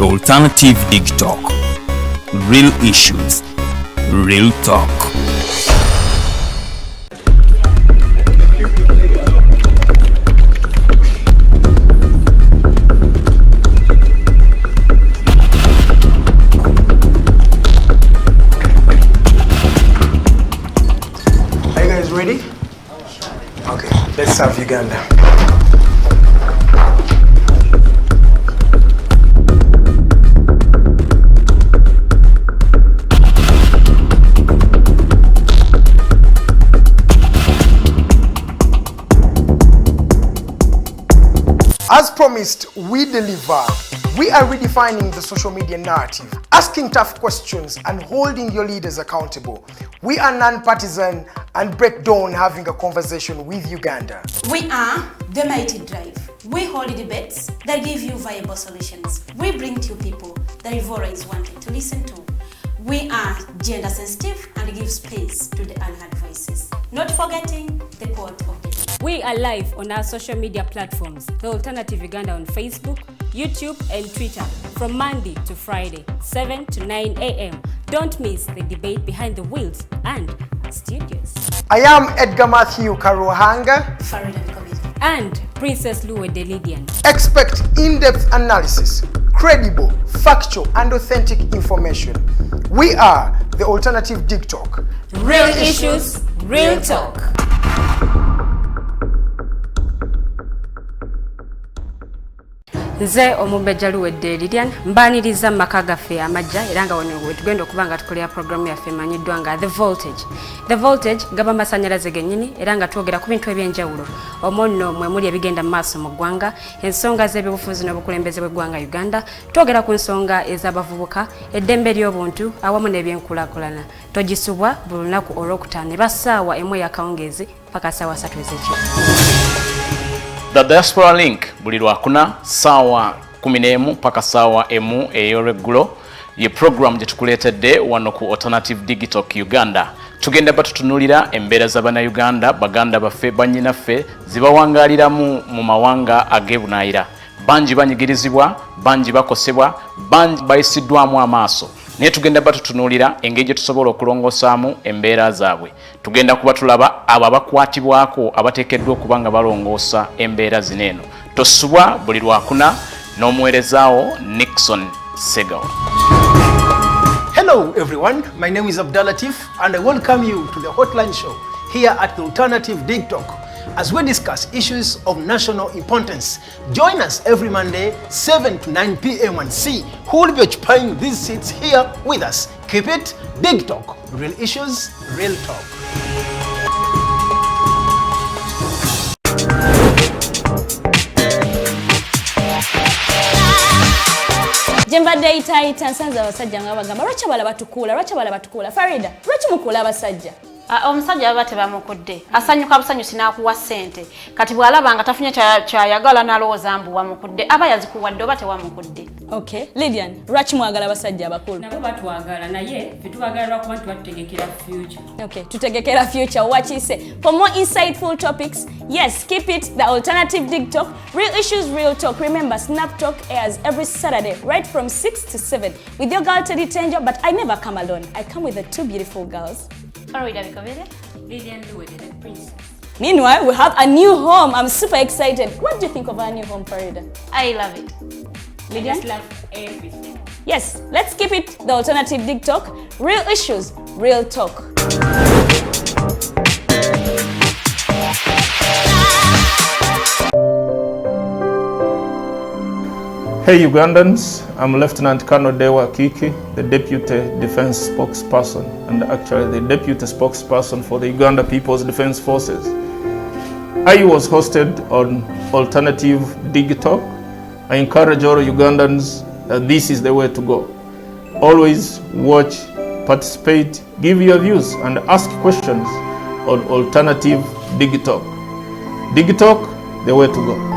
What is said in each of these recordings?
The alternative Dig Talk. Real issues, real talk. Are you guys ready? Okay, let's serve Uganda. As promised, we deliver. We are redefining the social media narrative, asking tough questions and holding your leaders accountable. We are non-partisan and break down having a conversation with Uganda. We are the Mighty Drive. We hold debates that give you viable solutions. We bring to people that Ivora is wanting to listen to. We are gender sensitive and give space to the unheard voices. Not forgetting the quote of the day. We are live on our social media platforms, The Alternative Uganda on Facebook, YouTube and Twitter from Monday to Friday, 7 to 9 a.m. Don't miss the debate behind the wheels and studios. I am Edgar Matthew Karuhanga. And Princess Luwe Delidian. Expect in-depth analysis, credible, factual and authentic information. We are the Alternative Dig Talk. Real issues, real talk. Nze omubejja Luwedde Lilian mbaniriza maka gaffe amajja era nga wano tugenda okuba nga tukolera programu yaffe emanyiddwa nga The Voltage gaba masanyalaze gennyini era nga twogera ku bintu ebyenjawulo omwo nno mwe muli ebigenda mu maaso mu ggwanga, ensonga z'eby'obufuzi n'obukulembeze bw'eggwanga Uganda, twogera ku nsonga ez'abavubuka, eddembe ly'obuntu awamu n'ebyenkulaakulana. Togisubwa buli lunaku olwokutaano eba ssaawa emu ey'akawungeezi paka ssaawa 3 ez'ekiro. The Diaspora Link buli lwakuna sawa 11 paka sawa emu ey'olweggulo ye program gye tukuleetedde wano ku Alternative Digital Uganda. Tugenda batutunulira embeera z'Abannayuganda baganda baffe bannyinaffe zibawangaaliramu mu mawanga ag'ebunaayira. Bangi banyigirizibwa, bangi bakosebwa, bangi bayisiddwamu amaaso. Naye tugenda batutunulira engeri gye tusobola okulongosaamu embeera zaabwe. Tugenda kuba tulaba abo abakwatibwako abateekeddwa okuba nga balongoosa embeera zino eno. Tosubwa buli lwakuna n'omuweerezaawo Nixon Segawa. Hello everyone, my name is Abdulatif and I welcome you to the Hotline Show here at the Alternative Dig Talk as we discuss issues of national importance. Join us every Monday 7 to 9 p.m. and see who will be occupying these seats here with us. Keep it Dig Talk, real issues, real talk. Jembadde itaita nsanza abasajja nga bagamba lwaki bala batukuula Farida lwaki mukuula abasajja Omusajja baba tebamukudde. Asanyuka busanyusi n'akuwa ssente. Kati bw'alaba nga tafunye kyayagala n'alowooza mbu wamukudde aba yazikuwadde oba tewamukudde. Okay, Lydian, lwaki mwagala abasajja abakulu? Nabo batwagala naye ffe tubagala kuba tubategekera future. Okay, tutegekera future wakiise. For more insightful topics, yes, keep it the Alternative Dig Talk. Real issues, real talk. Remember, Snap Talk airs every Saturday right from 6 to 7 with your girl Teddy Tenjo, but I never come alone. I come with the two beautiful girls. Princess. Meanwhile, we have a new home. I'm super excited. What do you think of our new home, Farida? I love it. I just love everything. Yes, let's keep it the Alternative Dig Talk. Real issues, real talk. Hey Ugandans, I'm Lieutenant Colonel Dewa Kiki, the Deputy Defense Spokesperson and actually the Deputy Spokesperson for the Uganda People's Defense Forces. I was hosted on Alternative Dig Talk. I encourage all Ugandans that this is the way to go. Always watch, participate, give your views and ask questions on Alternative Dig Talk. Dig Talk, the way to go.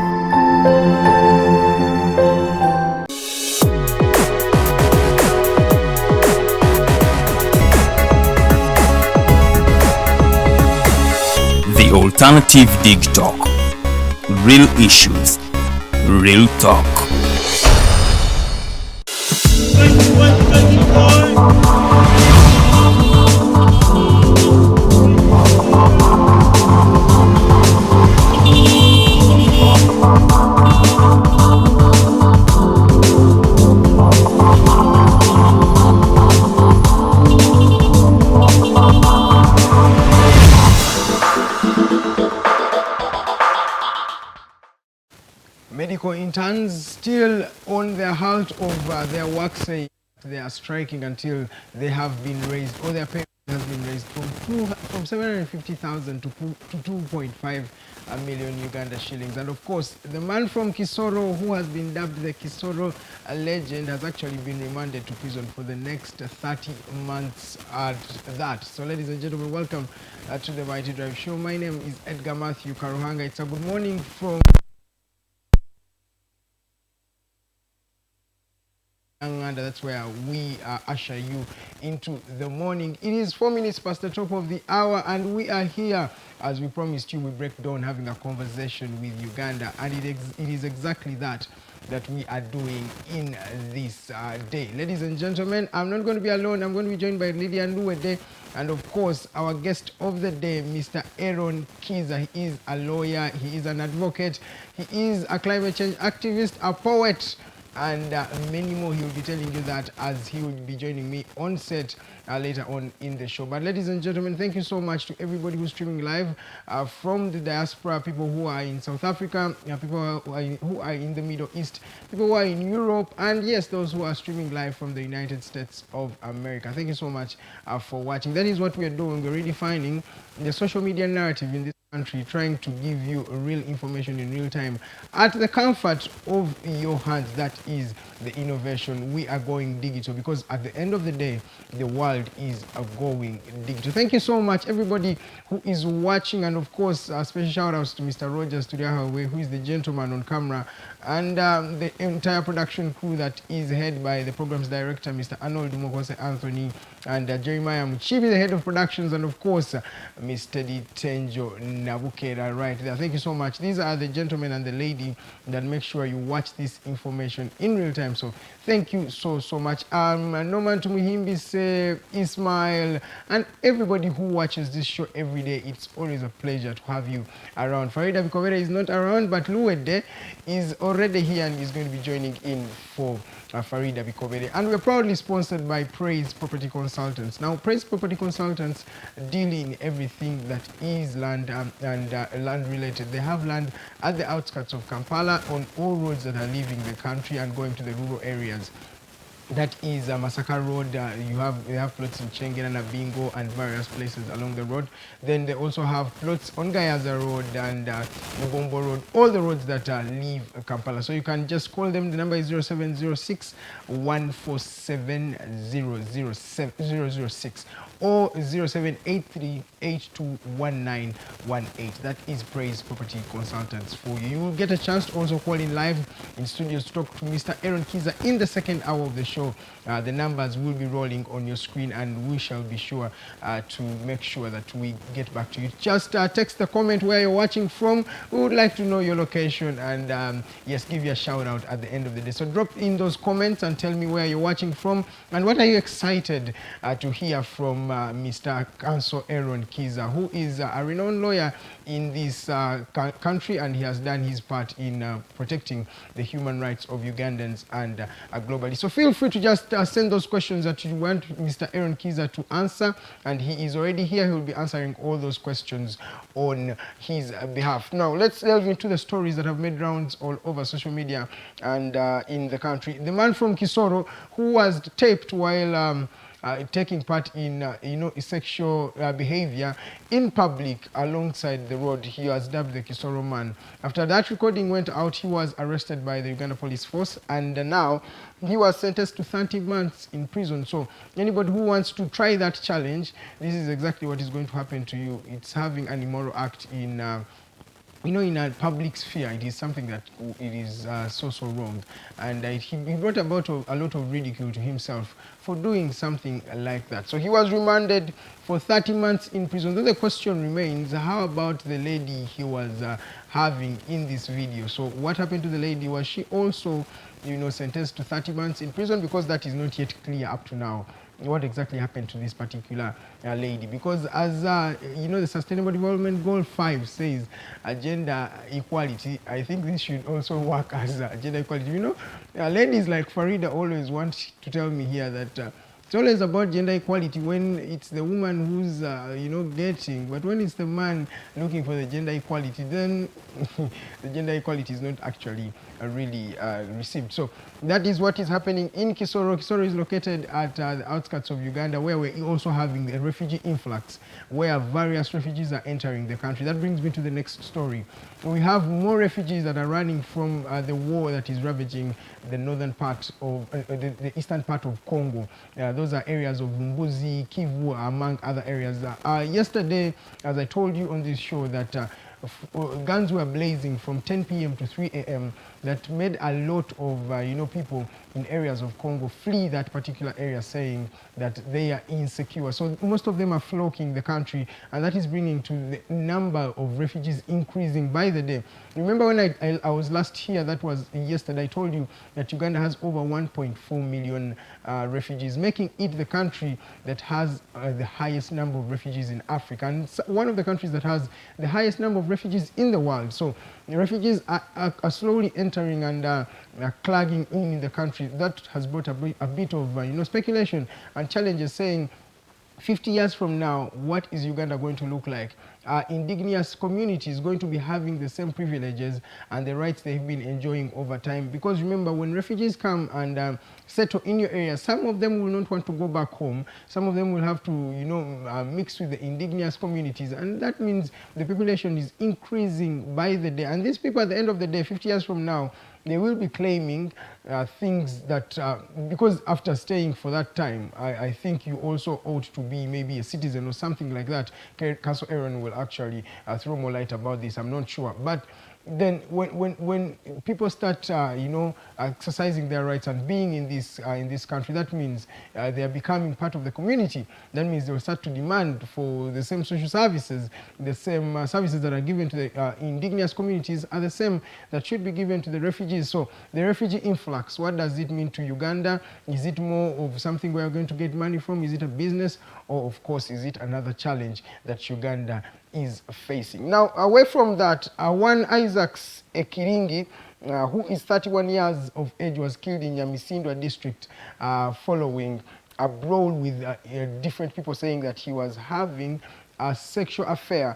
The Alternative Dig Talk. Real issues, real talk. Medical interns still on the halt of their work, saying they are striking until they have been raised, or their pay has been raised from 750,000 to 2.5 million Uganda shillings. And of course, the man from Kisoro, who has been dubbed the Kisoro legend, has actually been remanded to prison for the next 30 months at that. So ladies and gentlemen, welcome to the Mighty Drive Show. My name is Edgar Matthew Karuhanga. It's a good morning from and that's where we usher you into the morning. It is 4 minutes past the top of the hour, and we are here, as we promised you, we break down having a conversation with Uganda, and it is exactly that we are doing in this day. Ladies and gentlemen, I'm not going to be alone. I'm going to be joined by Lydia Nduwede, and of course, our guest of the day, Mr. Eron Kiiza. He is a lawyer, he is an advocate, he is a climate change activist, a poet, and many more. He will be telling you that as he will be joining me on set later on in the show. But ladies and gentlemen, thank you so much to everybody who's streaming live from the diaspora, people who are in South Africa, people who are in the Middle East, people who are in Europe, and yes, those who are streaming live from the United States of America. Thank you so much for watching. That is what we are doing. We're redefining the social media narrative in this country, trying to give you real information in real time at the comfort of your hands. That is the innovation. We are going digital, because at the end of the day, the world is going digital. Thank you so much, everybody who is watching, and of course, special shout outs to Mr. Rogers Tudiahawe, who is the gentleman on camera, and the entire production crew that is headed by the program's director, Mr. Arnold Mokose Anthony, and Jeremiah Muchibi, the head of productions, and of course, Mr. Ditenjo Nabukera right there. Thank you so much. These are the gentlemen and the lady that make sure you watch this information in real time. So thank you so much. Norman Tumuhimbi, Ismail, and everybody who watches this show every day. It's always a pleasure to have you around. Farida Bikovere is not around, but Luwede is already here and is going to be joining in for Farida Bikovere. And we're proudly sponsored by Praise Property Consultants. Now, Praise Property Consultants deal in everything that is land and land related. They have land at the outskirts of Kampala, on all roads that are leaving the country and going to the rural areas. That is Masaka Road. They have plots in Chengen and Abingo and various places along the road. Then they also have plots on Gayaza Road and Mugombo Road, all the roads that leave Kampala. So you can just call them. The number is 0706 147 006 or 0783 821918. That is Praise Property Consultants for you. You will get a chance to also call in live in studios to talk to Mr. Eron Kiiza in the second hour of the show. The numbers will be rolling on your screen, and we shall be sure to make sure that we get back to you. Just text the comment where you're watching from. We would like to know your location, and yes, give you a shout out at the end of the day. So drop in those comments and tell me where you're watching from, and what are you excited to hear from Mr. Counsel Eron Kiiza, who is a renowned lawyer in this country, and he has done his part in protecting the human rights of Ugandans and globally. So feel free to just send those questions that you want Mr. Eron Kiiza to answer, and he is already here. He will be answering all those questions on his behalf. Now, let's delve into the stories that have made rounds all over social media and in the country. The man from Kisoro who was taped while taking part in sexual behavior in public alongside the road. He was dubbed the Kisoro man. After that recording went out, he was arrested by the Uganda Police Force, and now he was sentenced to 30 months in prison. So anybody who wants to try that challenge, this is exactly what is going to happen to you. It's having an immoral act in you know, in a public sphere, it is something that it is so wrong, and he brought about a lot of ridicule to himself for doing something like that. So he was remanded for 30 months in prison. Though the question remains, how about the lady he was having in this video? So what happened to the lady? Was she also, you know, sentenced to 30 months in prison? Because that is not yet clear up to now what exactly happened to this particular lady. Because as you know, the Sustainable Development Goal 5 says gender equality, I think this should also work as gender equality. You know, ladies like Farida always want to tell me here that it's always about gender equality when it's the woman who's, you know, getting, but when it's the man looking for the gender equality, then the gender equality is not actually really received. So that is what is happening in Kisoro. Kisoro is located at the outskirts of Uganda, where we're also having a refugee influx, where various refugees are entering the country. That brings me to the next story. We have more refugees that are running from the war that is ravaging the northern part of, the eastern part of Congo. Those are areas of Mbuzi, Kivu, among other areas. Yesterday, as I told you on this show, that guns were blazing from 10 p.m. to 3 a.m. that made a lot of you know, people in areas of Congo flee that particular area, saying that they are insecure. So most of them are flocking the country, and that is bringing to the number of refugees increasing by the day. Remember when I was last here, that was yesterday, I told you that Uganda has over 1.4 million refugees, making it the country that has the highest number of refugees in Africa, and one of the countries that has the highest number of refugees in the world. So the refugees are slowly entering and clogging in the country. That has brought a bit of you know, speculation and challenges, saying 50 years from now, what is Uganda going to look like? Indigenous communities going to be having the same privileges and the rights they've been enjoying over time? Because remember, when refugees come and settle in your area, some of them will not want to go back home. Some of them will have to, you know, mix with the indigenous communities, and that means the population is increasing by the day. And these people, at the end of the day, 50 years from now, they will be claiming things that, because after staying for that time, I think you also ought to be maybe a citizen or something like that. Counsel Eron will actually throw more light about this, I'm not sure. But then when people start, you know, exercising their rights and being in this country, that means they are becoming part of the community. That means they will start to demand for the same social services. The same services that are given to the indigenous communities are the same that should be given to the refugees. So the refugee influx, what does it mean to Uganda? Is it more of something we are going to get money from? Is it a business? Or, of course, is it another challenge that Uganda is facing? Now, away from that, one Isaac Ekiringi, who is 31 years of age, was killed in Nyamisindwa district following a brawl with different people, saying that he was having a sexual affair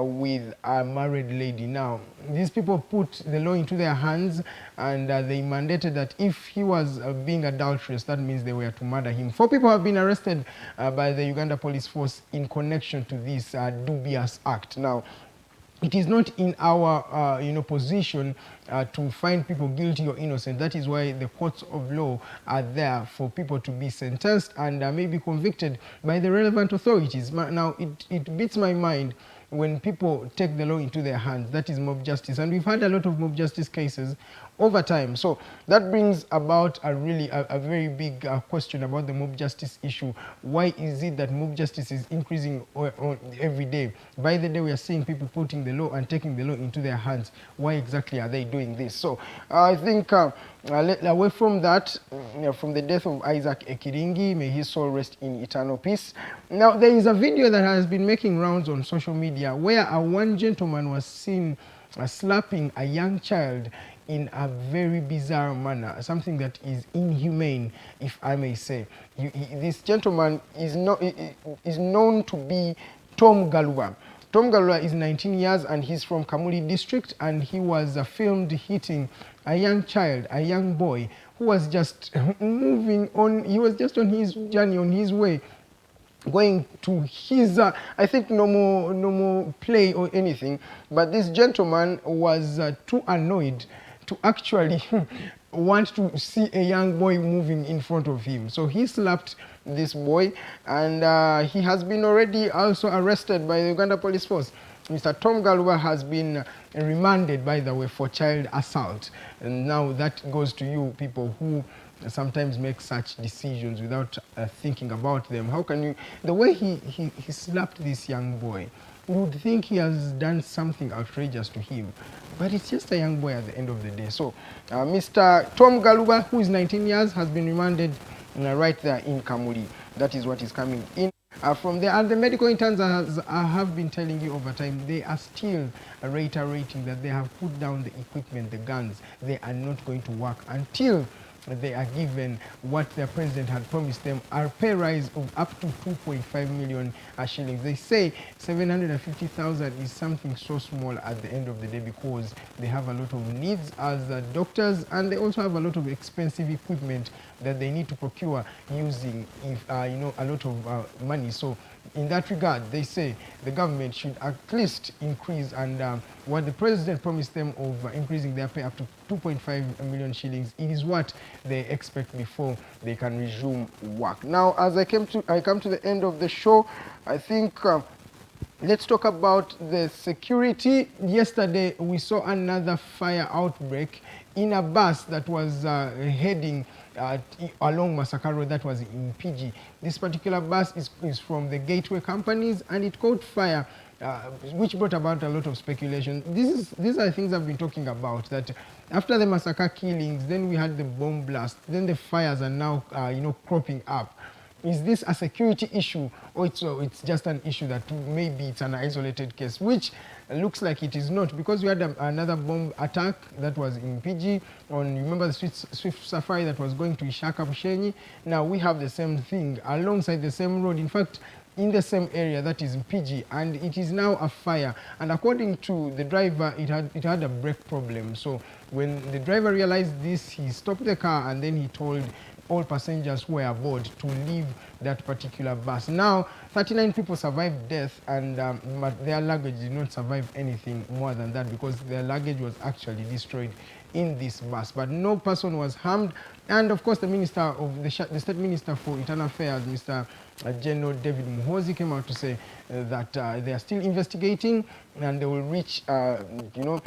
with a married lady. Now, these people put the law into their hands, and they mandated that if he was being adulterous, that means they were to murder him. 4 people have been arrested by the Uganda Police Force in connection to this dubious act. Now, it is not in our you know, position to find people guilty or innocent. That is why the courts of law are there for people to be sentenced and maybe convicted by the relevant authorities. Now, it beats my mind when people take the law into their hands. That is mob justice, and we've had a lot of mob justice cases over time. So that brings about a very big question about the mob justice issue. Why is it that mob justice is increasing every day? By the day, we are seeing people putting the law and taking the law into their hands. Why exactly are they doing this? So I think away from that, from the death of Isaac Ekiringi, may his soul rest in eternal peace. Now, there is a video that has been making rounds on social media where one gentleman was seen slapping a young child in a very bizarre manner, something that is inhumane, if I may say. This gentleman is known to be Tom Galua. Tom Galua is 19 years and he's from Kamuli district, and he was filmed hitting a young child, a young boy, who was just moving on. He was just on his journey, on his way, going to his, I think, normal play or anything. But this gentleman was too annoyed to actually want to see a young boy moving in front of him. So he slapped this boy, and he has been already also arrested by the Uganda Police Force. Mr. Tom Galuba has been remanded, by the way, for child assault. And now that goes to you people who sometimes make such decisions without thinking about them. How can you, the way he slapped this young boy, you would think he has done something outrageous to him, but it's just a young boy at the end of the day. So Mr. Tom Galuba, who is 19 years, has been remanded right there in Kamuli. That is what is coming in from there. And the medical interns, as I have been telling you over time, they are still reiterating that they have put down the equipment, the guns. They are not going to work until they are given what their president had promised them, a pay rise of up to 2.5 million shillings. They say 750,000 is something so small at the end of the day, because they have a lot of needs as doctors, and they also have a lot of expensive equipment that they need to procure using a lot of money. So in that regard, they say the government should at least increase, and what the president promised them of increasing their pay up to 2.5 million shillings, it is what they expect before they can resume work. Now, as I come to the end of the show, I think let's talk about the security. Yesterday, we saw another fire outbreak in a bus that was heading along Masaka Road, that was in PG. This particular bus is from the Gateway companies, and it caught fire, which brought about a lot of speculation. These are things I've been talking about, that after the Masaka killings, then we had the bomb blast, then the fires are now cropping up. Is this a security issue, or it's just an issue that maybe it's an isolated case, which looks like it is not, because we had another bomb attack that was in PG on, remember the Swift Safari that was going to Ishaka Bushenyi. Now we have the same thing alongside the same road, in fact in the same area, that is in PG, and it is now a fire. And according to the driver, it had a brake problem. So when the driver realized this, he stopped the car, and then he told all passengers who were aboard to leave that particular bus. Now, 39 people survived death, and but their luggage did not survive anything more than that, because their luggage was actually destroyed in this bus. But no person was harmed. And of course, the minister of the State Minister for Internal Affairs, Mr. General David Muhoozi, came out to say that they are still investigating, and they will reach, to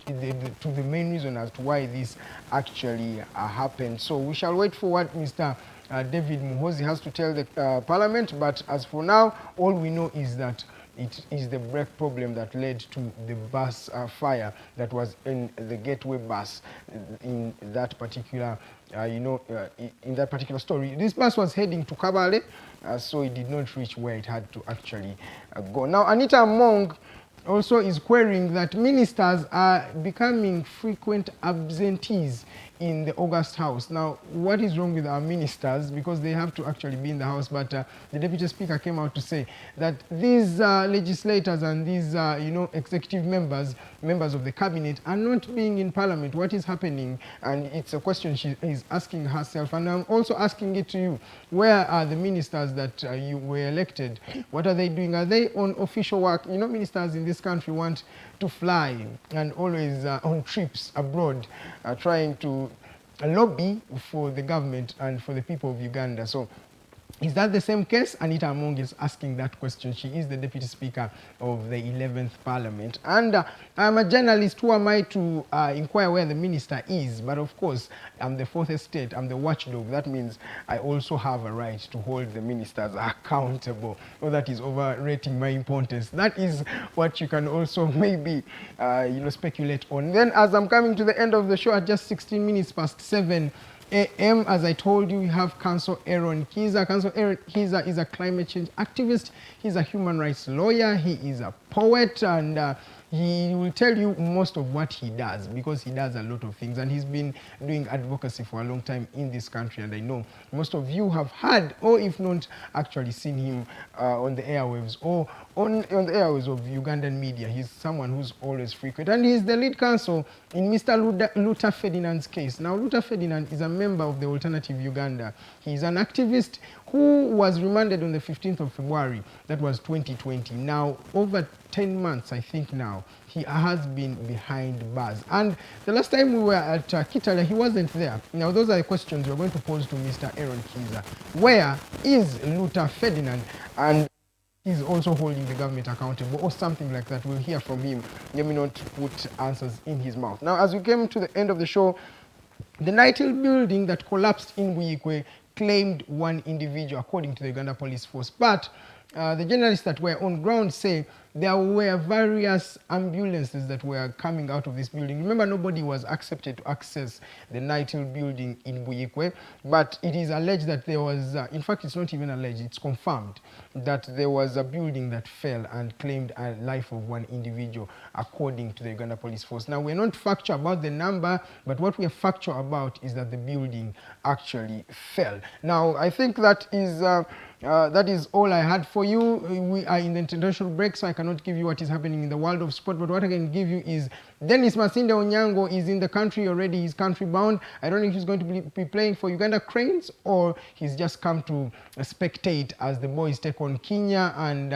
the main reason as to why this actually happened. So we shall wait for what Mr. David Muhoozi has to tell the Parliament. But as for now, all we know is that it is the brake problem that led to the bus fire that was in the Gateway bus in that particular, in that particular story. This bus was heading to Kabale, so it did not reach where it had to actually go. Now, Anita Among also is querying that ministers are becoming frequent absentees in the August House. Now, what is wrong with our ministers? Because they have to actually be in the House, but the Deputy Speaker came out to say that these legislators and these, executive members of the cabinet are not being in Parliament. What is happening? And it's a question she is asking herself, and I'm also asking it to you. Where are the ministers that you were elected? What are they doing? Are they on official work? Ministers in this country want to fly and always on trips abroad, trying to lobby for the government and for the people of Uganda. So is that the same case? Anita Among is asking that question. She is the Deputy Speaker of the 11th Parliament. And I'm a journalist. Who am I to inquire where the minister is? But of course, I'm the fourth estate. I'm the watchdog. That means I also have a right to hold the ministers accountable. Oh, that is overrating my importance. That is what you can also maybe speculate on. Then, as I'm coming to the end of the show at just 16 minutes past 7 a.m., as I told you, we have Counsel Eron Kiiza. Counsel Eron Kiiza is a climate change activist. He's a human rights lawyer. He is a poet, and he will tell you most of what he does, because he does a lot of things, and he's been doing advocacy for a long time in this country, and I know most of you have heard, or if not actually seen him on the airwaves or on the airwaves of Ugandan media. He's someone who's always frequent, and he's the lead counsel in Mr. Luther Ferdinand's case. Now, Luther Ferdinand is a member of the Alternative Uganda. He's an activist who was remanded on the 15th of February, that was 2020. Now, over 10 months, I think now, he has been behind bars. And the last time we were at Kitale, he wasn't there. Now, those are the questions we're going to pose to Mr. Eron Kiiza. Where is Luther Ferdinand? And is also holding the government accountable or something like that. We'll hear from him. Let me not put answers in his mouth. Now, as we came to the end of the show, the Nightingale building that collapsed in Buyikwe claimed one individual, according to the Uganda Police Force. But the journalists that were on ground say there were various ambulances that were coming out of this building. Remember, nobody was accepted to access the Nightingale building in Buyikwe, but it is alleged that there was, in fact, it's not even alleged, it's confirmed that there was a building that fell and claimed a life of one individual, according to the Uganda Police Force. Now, we're not factual about the number, but what we are factual about is that the building actually fell. Now, I think that is all I had for you. We are in the international break, so I cannot give you what is happening in the world of sport, but what I can give you is Dennis Masinde Onyango is in the country already. He's country bound. I don't know if he's going to be playing for Uganda Cranes or he's just come to spectate as the boys take on Kenya and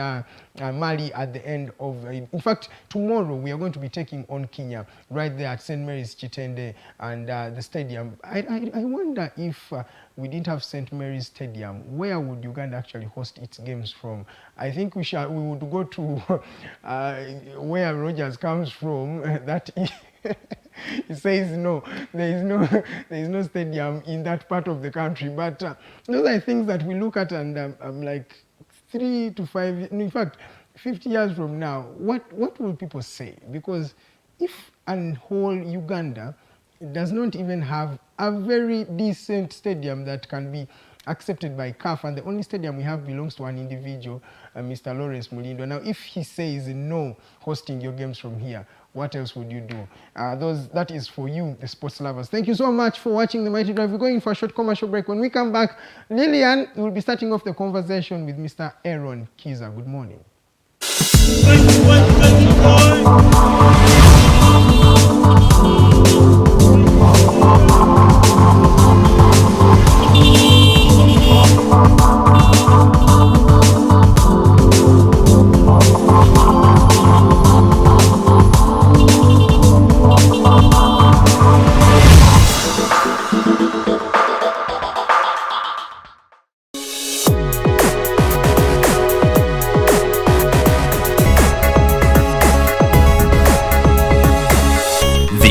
Mali at the end of... in fact, tomorrow we are going to be taking on Kenya right there at St. Mary's Chitende and the stadium. I wonder if we didn't have St. Mary's Stadium, where would Uganda actually host its games from? I think we would go to where Rogers comes from. That he says no, there is no stadium in that part of the country. But those are things that we look at, and I'm like 3 to 5, in fact, 50 years from now, what will people say? Because if a whole Uganda does not even have a very decent stadium that can be accepted by CAF, and the only stadium we have belongs to an individual, Mr. Lawrence Mulindo. Now, if he says no hosting your games from here, what else would you do? That is for you, the sports lovers. Thank you so much for watching The Mighty Drive. We're going for a short commercial break. When we come back, Lillian will be starting off the conversation with Mr. Eron Kiiza. Good morning.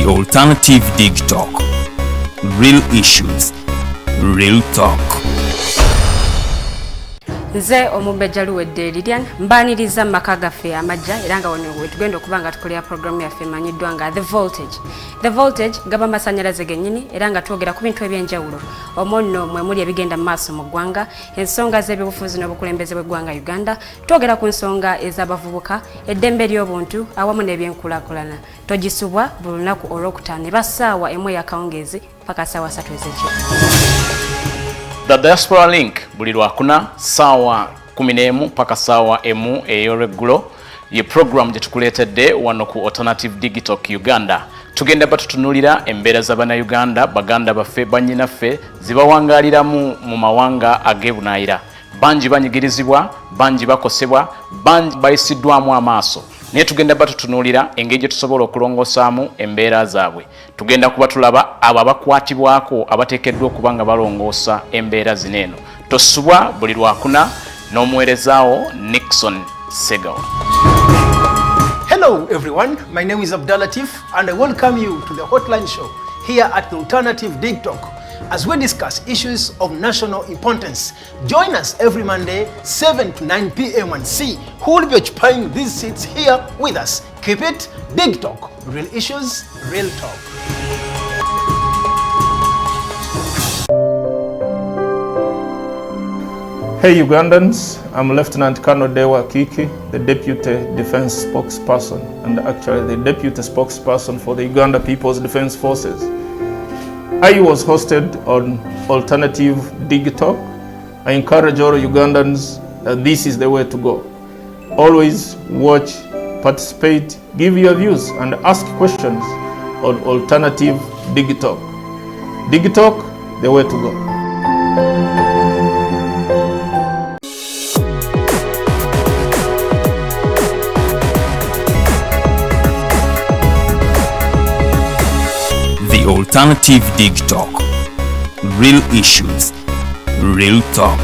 Alternative Dig Talk. Real issues, real talk. Nze omubejja luwedde Lilian mbaniriza maka gaffe amajja era nga wano wetugenda okuba nga tukolera programu yaffe emanyiddwa nga The Voltage. The Voltage gaba masanyalaze gennyini era nga twogera ku bintu ebyenjawulo omwo nno mwe muli ebigenda mu maaso mu ggwanga, ensonga z'eby'obufuzi n'obukulembeze bw'eggwanga Uganda, twogera ku nsonga ez'abavubuka, eddembe ly'obuntu awamu n'ebyenkulaakulana. Togisubwa buli lunaku olwokutaano eba ssaawa emu ey'akawungeezi paka ssaawa 3 ez'ekiro. The Diaspora Link buli lwakuna sawa 11 paka sawa emu ey'olweggulo ye program gye tukuleetedde wano ku Alternative Digital Uganda. Tugenda batutunulira embeera z'Abannayuganda, baganda baffe, bannyinaffe zibawangaaliramu mu mawanga ag'ebunaayira. Bangi banyigirizibwa, bangi bakosebwa, bangi bayisiddwamu amaaso. Naye tugenda batutunulira engeri gye tusobola okulongosaamu embeera zaabwe. Tugenda kuba tulaba abo abakwatibwako abateekeddwa okuba nga balongoosa embeera zino eno. Tosubwa buli lwakuna n'omuweerezaawo Nixon Segawa. Hello everyone, my name is Abdulatif and I welcome you to the Hotline Show here at the Alternative Dig Talk as we discuss issues of national importance. Join us every Monday 7 to 9 p.m. and see who will be occupying these seats here with us. Keep it Dig Talk, real issues, real talk. Hey Ugandans, I'm Lieutenant Colonel Dewa Kiki, the Deputy Defense Spokesperson and actually the Deputy Spokesperson for the Uganda People's Defense Forces. I was hosted on Alternative Dig Talk. I encourage all Ugandans that this is the way to go. Always watch, participate, give your views and ask questions on Alternative Dig Talk. Dig Talk, the way to go. Alternative Dig Talk. Real issues, real talk.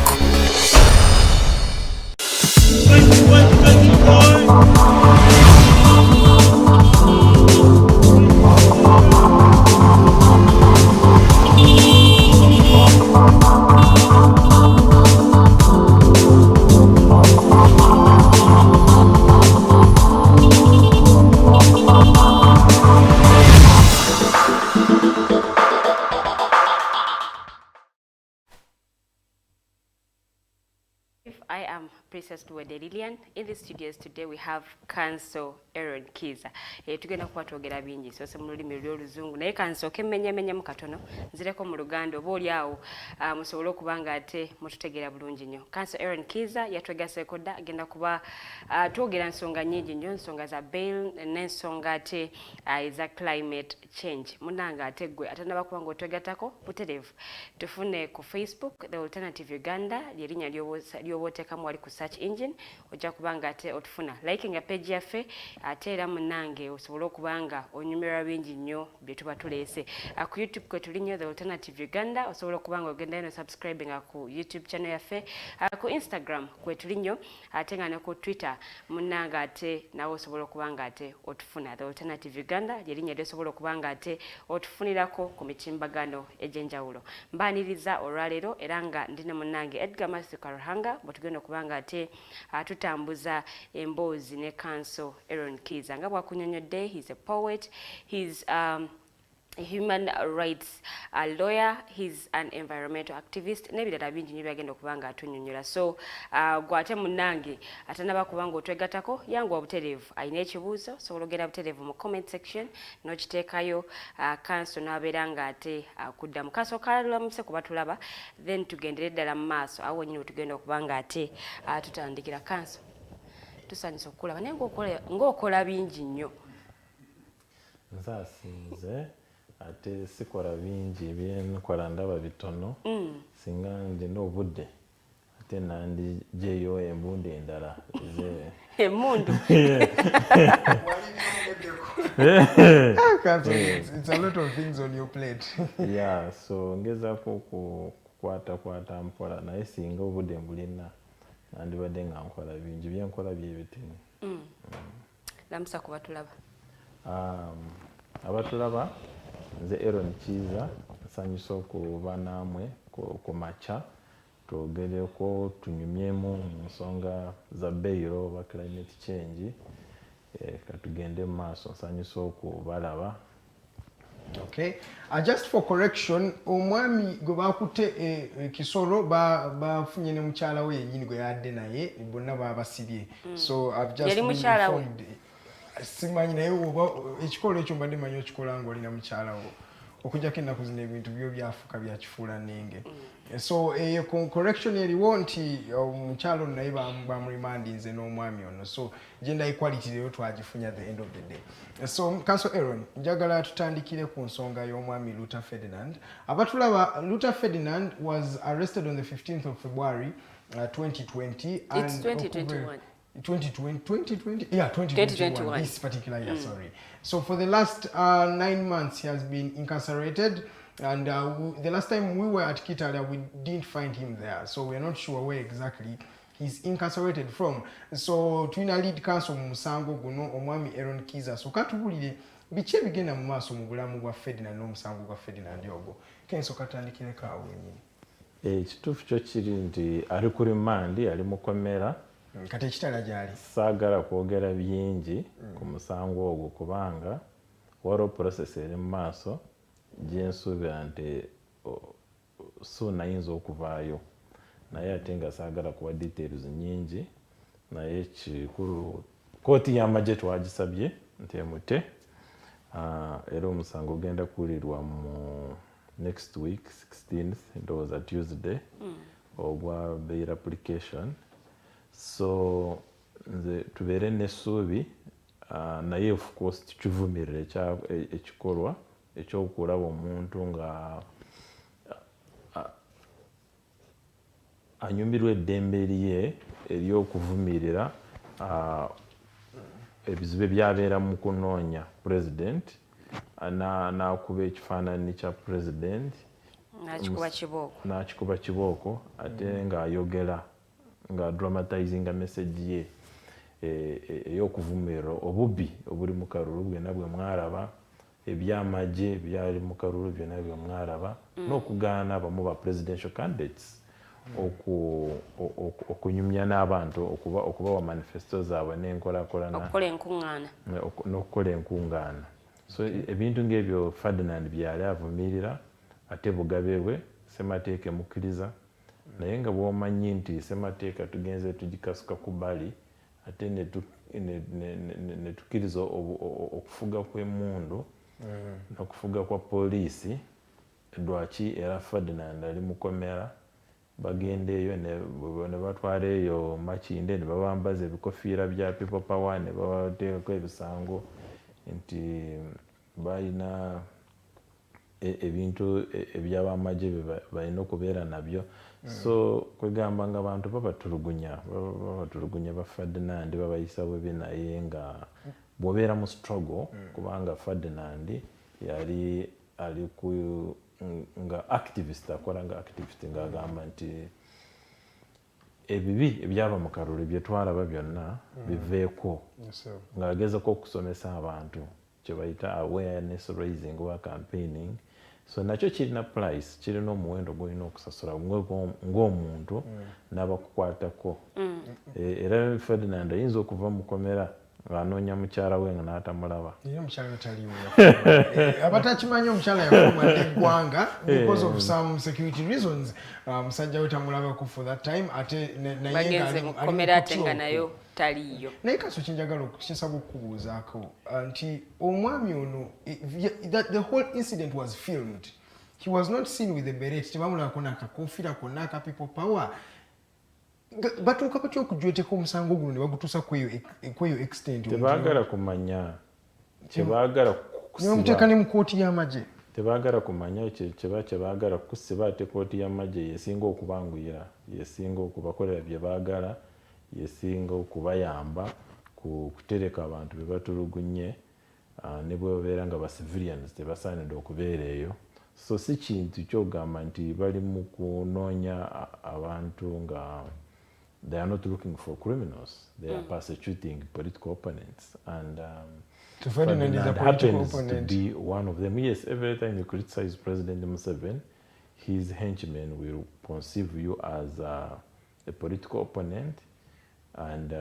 I am Princess Duwede Lilian. In the studios today we have Counsel Eron Kiiza. Tugenda kuba twogera bingi so mu lulimi lw'Oluzungu naye kansooke mmenye mu katono nzireko mu Luganda oba oli awo musobole okuba nga ate mututegeera bulungi nnyo. Counsel Eron Kiiza yatwegaseeko dda agenda kuba twogera nsonga nnyingi nnyo, nsonga za bail n'ensonga ate eza climate change. Munnange ate ggwe atanaba kuba ng'otwegatako butereevu tufune ku Facebook The Alternative Uganda ly'erinnya ly'obootekamu wali ku search engine ojja kubanga ate otufuna likinga page yaffe ate era munnange osobole okuba nga onyumirwa bingi nnyo bye tuba tuleese. Ku YouTube kwe tuli nnyo The Alternative Uganda osobola okuba nga ogendayo no subscribing ku YouTube channel yaffe. Ku Instagram kwe tuli nnyo ate nga ne ku Twitter munnange ate nawe osobola okuba nga ate otufuna The Alternative Uganda ly'erinnya ly'osobola okuba nga ate otufunirako ku mitimbagano egy'enjawulo. Mbaaniriza olwaleero era nga ndine munnange Edgar Masikaruhanga bwetugenda okuba nga ate tutambuza emboozi ne Counsel Eron Kiiza nga bwakunyonyodde. He's a poet, he's a human rights lawyer, he's an environmental activist n'ebirala bingi nnyo byagenda okuba nga atunyonyola. So gwate munnange atanaba kuba nga otwegatako yangu obutereevu alina ekibuuzo sobola ogenda butereevu mu comment section n'okiteekayo Counsel n'abeera nga ate akuddamu. Counsel kalamuse kuba tulaba then tugendere ddala mu maaso awo wennyini wetugenda okuba nga ate tutandikira. Counsel tusanyusa okukulaba naye ng'okola bingi nnyo. Nsasinze ate sikola bingi byenkola ndaba bitono singa ndina obudde ate nandijeyo embundu endala emundu. It's a lot of things on your plate. Yeah, so ngezaako kukwata mpola naye singa obudde mbulina nandibadde nga nkola bingi byenkola byebitini. Lamusa kuba tulaba. Abatulaba nze Eron Kiiza nsanyusa okuba nammwe ku makya twogereko tunyumyemu mu nsonga za bail oba climate change katugende mu maaso nsanyusa okubalaba. Okay. Just for correction, omwami gwe bakutte Kisoro bafunye ne mukyala we yennyini gwe yadde naye bonna babasibye. So I've just been informed. Simanyi naye oba ekikolo ekyo mbadde manyi okikola ng'olina mukyala wo okujjako ennaku zino ebintu byo byafuuka byakifuula nnenge. So correction eriwo nti omukyala ono naye bamuremandinze n'omwami ono, so gender equality leero twagifunya at the end of the day. So Counsel Eron njagala tutandikire ku nsonga y'omwami Luther Ferdinand. Abatulaba, Luther Ferdinand was arrested on the 15th of February 2020. It's 2021. 2020, yeah, 2021. This particular year, sorry. So for the last 9 months he has been incarcerated, and the last time we were at Kitale we didn't find him there, so we're not sure where exactly he's incarcerated from. So twina lead counsel mu musango guno omwami Eron Kiiza, so katubulire biki ebigenda mu maaso mu bulamu bwa Ferdinand n'omusango gwa Ferdinand ogwo. Kenso katandikireko awo wennyini. Ekituufu kyo kiri nti ali ku rimandi ali mu komera. Kati ekitala gyali saagala kwogera bingi ku musango ogwo kubanga waliwo process eri mu maaso gyensuubira nti soon ayinza okuvaayo naye ate nga saagala kuwa details nyingi naye kikulu kooti y'amagye twagisabye nti emute era omusango ogenda kuwulirwa mu next week 16th ndowooza Tuesday ogwa bail application. So nze tubeere n'essuubi naye of course tukivumirira ekikolwa ekyokulaba omuntu nga anyumirwa eddembe lye ery'okuvumirira ebizibu ebyabeera mu kunoonya president n'akuba ekifaananyi kya president n'akikuba kibooko ate ng'ayogera nga dramatizing a message ye ey'okuvumira obubi obuli mu kalulu bwena bwe mwaraba ebyamagye byali mu kalulu byonna bwe mwaraba n'okugaana abamu ba presidential candidates okunyumya n'abantu okubawa manifesto zaabwe n'enkolakolana n'okukola enkungaana. So ebintu ng'ebyo Ferdinand byali avumirira ate bugabe bwe ssemateeka emukkiriza naye nga bw'omanyi nti ssemateeka tugenze tugikasuka ku bbali ate ne tukkiriza okufuga kw'emmundu n'okufuga kwa poliisi lwaki era Ferdinand ali mukomera bagenda eyo ne batwala eyo Makinde ne babambaza ebikofiira bya people power ne babateekako ebisango nti balina ebintu ebyabamagye balina okubeera nabyo. So kwegamba nga abantu babatulugunya ba Ferdinand babayisa bwe naye nga bw'obeera mu struggle kubanga Ferdinand yali ali ku nga activist akola nga activist ng'agamba nti ebibi ebyaba mu kalulu bye twalaba byonna biveeko ng'agezaako okusomesa abantu kye bayita awareness raising oba campaigning. So nakyo kirina price, kirina omuwendo gw'olina okusasula ng'omuntu n'abakukwatako. Era Ferdinand ayinza okuva mu komera ng'anoonya mukyala we nga n'atamulaba. Omukyala taliwo. Abatakimanyi omukyala yakuuma eggwanga because of some security reasons. Musajja we tamulabako for that time ate bagenze mu komera ate nga nayo taliyo. Naye kaso kinjagala kinsaba okubuuzaako nti omwami ono the whole incident was filmed. He was not seen with the beret. Tebamulabako n'akakofiira konna aka people power. Batuuka batya okujweteko omusango guno ne bagutuusa kweyo extent? Tebaagala kumanya kyebaagala kukusiba ne mu kooti y'amagye. Tebaagala kumanya kye baagala kukusiba ate kooti y'amagye yesinga okubanguyira, yesinga okubakolera bye baagala, yesinga okubayamba kutereka abantu be batulugunye ne bwe babeera nga ba civilians tebasaanidde okubeera eyo. So si kintu kyogamba nti bali mu kunoonya abantu nga they are not looking for criminals. They are persecuting political opponents. And so Ferdinand is a happens to be one of them. Yes, every time you criticize President Museveni, his henchmen will conceive you as a political opponent. And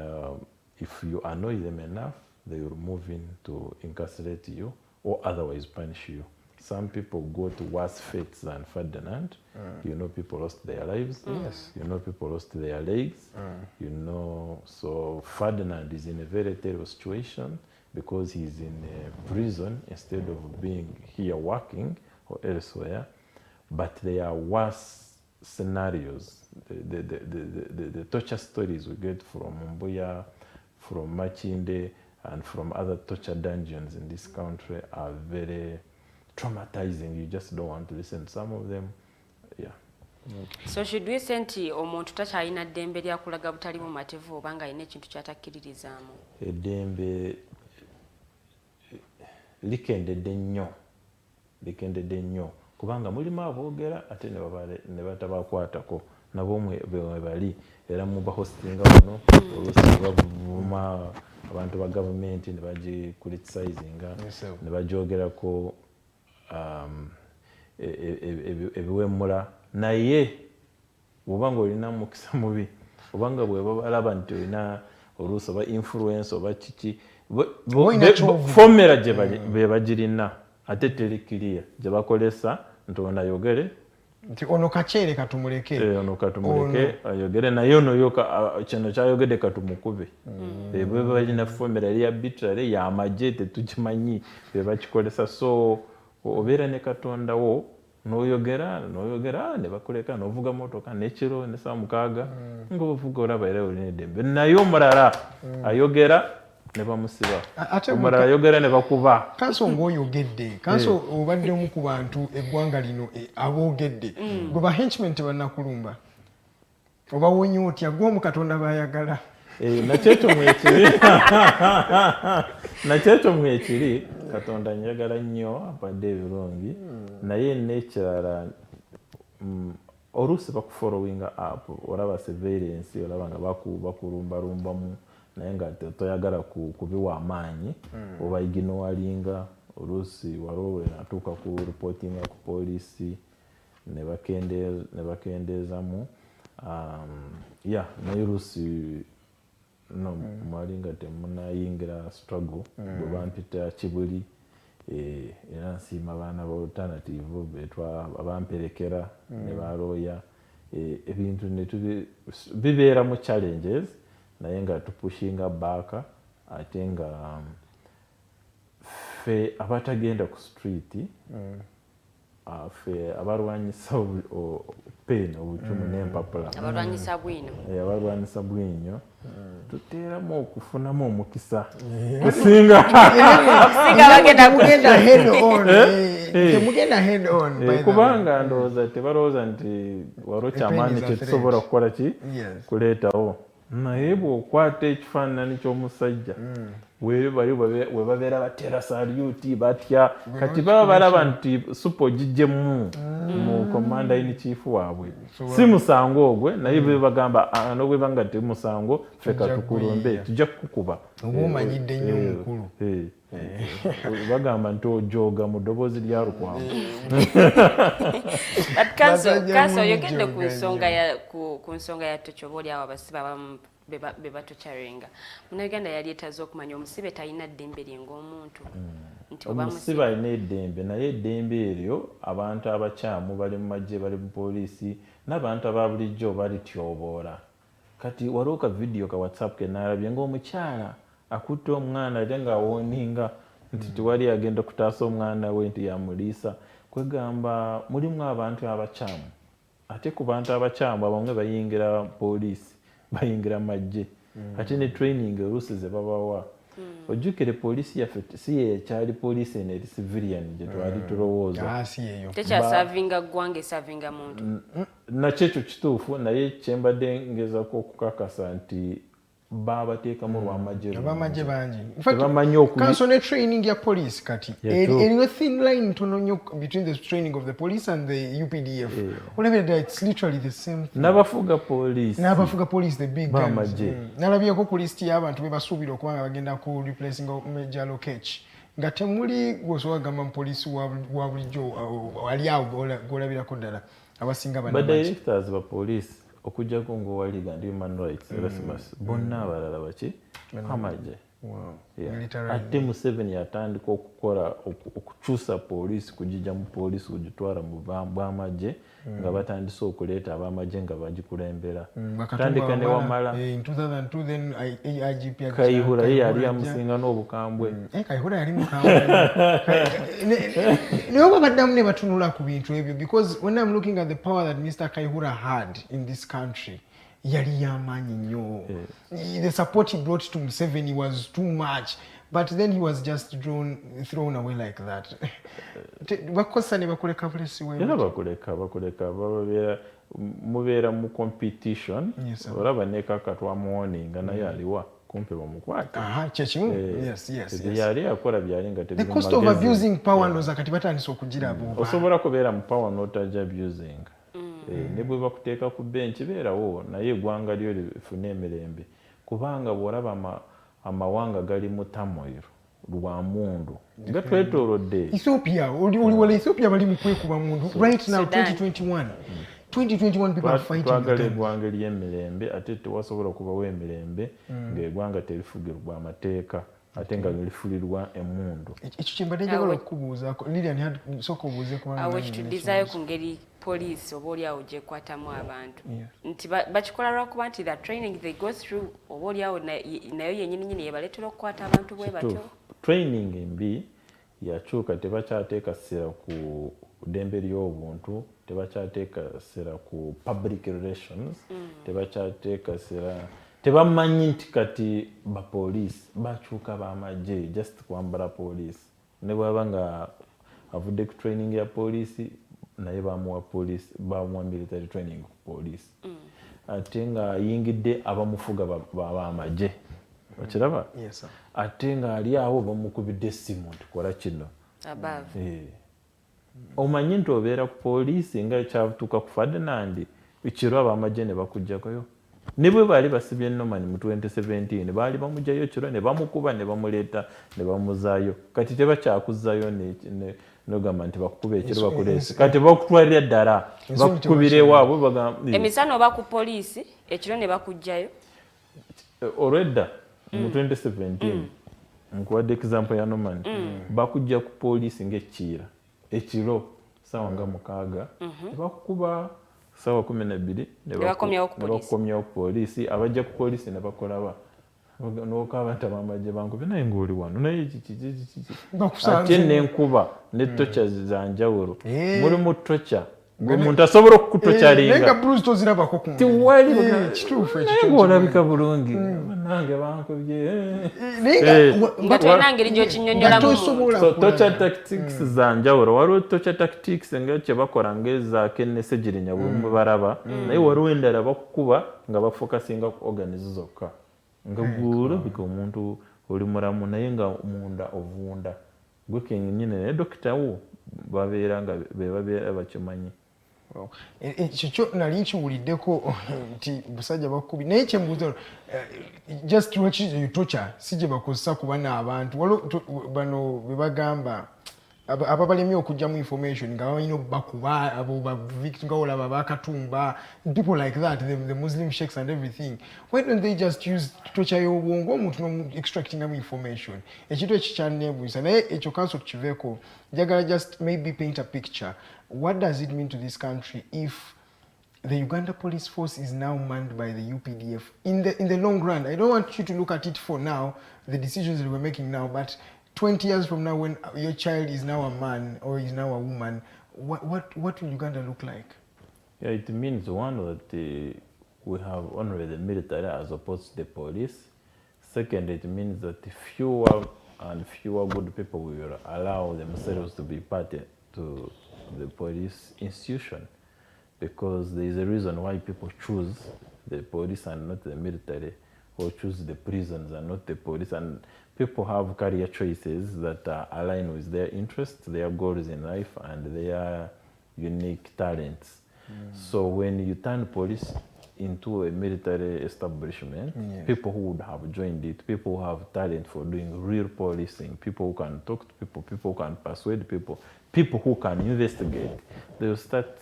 if you annoy them enough, they will move in to incarcerate you or otherwise punish you. Some people go to worse fates than Ferdinand. You know, people lost their lives. Yes. You know, people lost their legs. You know, so Ferdinand is in a very terrible situation because he's in a prison instead of being here working or elsewhere. But there are worse scenarios. The torture stories we get from Mbuya, from Makinde, and from other torture dungeons in this country are very traumatizing. You just don't want to listen. Some of them, yeah. So should we say nti omuntu takyalina ddembe lya kulaga butali mu matevu obanga alina ekintu ky'atakkiririzaamu? Eddembe likendedde nnyo kubanga mulimu aboogera ate ne batabakwatako nabo bwe bali era muba hostinga wano oluusi bavuma abantu ba gavumenti ne bagicriticizinga ne bajoogerako ebiwemula naye bw'obanga olina mukisa mubi obanga bwe balaba nti olina oluusi oba influence oba kiki fomera gye bagirina ate teri clear gye bakolesa nti ono ayogere nti ono kakyere katumuleke ono katumuleke ayogere naye ono kino kyayogedde katumukube bwe balina fomera eri arbitrary y'amagye tetukimanyi be bakikolesa. So obeera ne Katonda wo n'oyogera ne bakuleka n'ovuga motoka n'ekiro ne saa 6 ng'ovuga olaba era olina eddembe. Naye omulala ayogera ne bamusiba, omulala ayogera ne bakuba. Kanso ng'oyogedde, kanso obadde omu ku bantu eggwanga lino aboogedde, gwe ba henchmen tebannakulumba obawonye otya gw'omu Katonda baayagala. Nakyo mwekiri Katonda njagala nnyo apadde ebirungi naye n'ekirala oluusi bakufollowinga up olaba surveillance olaba nga bakulumbalumbamu naye nga toyagala kubiwa amaanyi oba iginowalinga oluusi waliwo atuuka ku reportinga ku poliisi ne bakendeezamu naye oluusi no mwali nga temunayingira struggle bwe bampita Kibuli era nsiima abaana ba alternative abamperekera ne balooya ebintu bibeera mu challenges naye nga tupushinga back ate nga ffe abatagenda ku street ffe abalwanyisa pain obucumu n'empapula abalwanyisa bwinyo tuteeramu okufunamu omukisa kusinga kubanga ndowooza tebalowooza nti waliwo kyamaanyi kyetusobola kukola ki kuleetawo naye bw'okwata ekifaananyi ky'omusajja we babeera batera saluti batya kati baba balaba nti supu ogijjemu mu commander in chief waabwe si musango ogwe naye be bagamba n'obwebanga ti musango ffe katukulumbe tujja kukukuba oba omanyidde nnyo omukulu bagamba nti ojoga mu ddoboozi lya lukwamu. Counsel oyogedde ku nsonga ya tochoba oli awo abasibe abamu be batocharinga munnayuganda yali etaze okumanya omusibe talina ddembe lye ng'omuntu omusibe alina eddembe naye eddembe eryo abantu abakyamu bali mu magye bali mu poliisi n'abantu ababulijjo balityoboola kati waliwo ka vidiyo ka whatsapp ke naalabye ng'omukyala akutte omwana ate ng'awooninga nti tewali agenda kutaasa omwana we nti yamuliisa kwegamba mulimu abantu abakyamu ate ku bantu abakyamu abamwe bayingira poliisi bayingira magye ate ne training oluusi ze babawa ojjukire poliisi yaffe si yekyali poliisi eno eri civilian gye twali tulowooza tekyasavinga ggwanga esavinga muntu nakyo ekyo kituufu naye kyembadde ngezako okukakasa nti babateekamu lwamagye bangi Counsel ne training ya police kati eriyo thin line ntono nnyo between the training of the police and the UPDF olabira it's literally the same thing n'abafuga police the big guns nalabyeko ku list y'abantu be basuubira okubanga bagenda ku replacing Major Lokech nga temuli gwosobola gamba mupoliisi wa bulijjo ali awo golabirako ddala abasinga badirectors ba police okujjako ng'owaliga ndi human rights Erasmus bonna abalala baki amagye ate Museveni yatandika okukola okukyusa poliisi kugijja mu poliisi kugitwala mu bwamagye nga batandise okuleeta abamagye nga bagikulembera tandika ne Wamala Kayihura ye yali amusinga n'obukambwe Kayihura yali mukambwe naye oba baddamu ne batunula ku bintu ebyo because when I'm looking at the power that Mr. Kayihura had in this country yali yamaanyi nnyo the support he brought to Museveni was too much but then he was just thrown away like that bakosa ne bakuleka bulesi we era bakuleka mubeera mu competition olaba ne kakatwa morning naye aliwa kumpe bamukwate kyekimu yali akola byali nga the cost of abusing power ndoza kati batandise okugiraba osobola kubeera mu power n'otajja abusing ne bwe bakuteeka ku benchi beerawo naye eggwanga lyo lifune emirembe kubanga bw'olaba amawanga gali mu tamoiro lwa mundu nga twetoolodde Ethiopia oli Ethiopia bali mu kwekuba mundu right now 2021 people are fighting twagala eggwanga ery'emirembe ate tewasobola okubawo emirembe ng'eggwanga terifugirwa amateeka ate nga lifulirwa emundu ekyo kyembadde njagala okubuuzaako Lilian sooka obuuze awo kitudizaayo ku ngeri poliisi oba oli awo gyekwatamu abantu nti bakikola lwakuba nti the training they go through oba oli awo nayo yennyini yebaleetera okukwata abantu bwe batyo training embi yakyuka tebakyateeka ssera ku ddembe ly'obuntu tebakyateeka ssera ku public relations tebakyateeka ssera tebamanyi nti kati bapoliisi bakyuka bamagye just kwambala poliisi ne bwaba nga avudde ku training ya poliisi naye bamuwa military training ku poliisi ate nga ayingidde abamufuga bamagye okiraba ate nga ali awo bamukubidde essimu nti kola kino omanyi nti obeera ku poliisi nga ekyatuuka ku Ferdinand ekiro abamagye ne bakugjakoyo ne bwe baali basibye Norman mu 2017 baali bamugjayo ekiro ne bamukuba ne bamuleeta ne bamuzaayo kati tebakyakuzzayo n'ogamba nti bakukuba ekiro bakuleese kati bakutwalira ddala bakukubira ewaabwe bagamba emisano oba ku poliisi ekiro ne bakugjayo olwedda mu 2017 nkuwadde example ya Norman bakujja ku poliisi ng'ekiira ekiro sawa nga 6 bakukuba sawa 12 ne bakomyawo ku poliisi abajja ku poliisi ne bakolaba n'okaba nti abamagye bankubye naye ng'oli wano naye ate n'enkuba ne tocha za njawulo mulimu tocha omuntu asobola okukutokyalinga tiwali naye ng'olabika bulungi nange bankubye nga tolina ngeri gy'okinyonnyola tocha tactics za njawulo waliwo tocha tactics nga kye bakola ng'ezaako ennese girinya bwe baraba naye waliwo endala bakukuba nga bafokasinga ku organize zokka nga gwolabika omuntu oli mulamu naye nga munda ovunda gwe kenyini naye dokita wo babeera nga bebabeera bakimanyi ekyo nali nkiwuliddeko nti busajja bakubi naye kyembuuza just tocha si gye bakozesa kuba n'abantu waliwo bano be bagamba ababalemye okujjamu information nga balina bakuba abo victim nga olaba bakatumba people like that the Muslim sheikhs and everything why don't they just use torture y'obwongo omuntu extractingamu information ekintu ekikyanneebuuza naye ekyo kanso tukiveeko njagala just maybe paint a picture what does it mean to this country if the Uganda police force is now manned by the UPDF in the long run? I don't want you to look at it for now, the decisions that we're making now, but 20 years from now when your child is now a man or is now a woman, what will Uganda look like? Yeah, it means one that we have only the military as opposed to the police. Second, it means that fewer and fewer good people will allow themselves to be party to the police institution, because there is a reason why people choose the police and not the military, or choose the prisons and not the police. And people have career choices that align with their interests, their goals in life, and their unique talents. So when you turn police into a military establishment, people who would have joined it, people who have talent for doing real policing, people who can talk to people, people who can persuade people, people who can investigate, they will start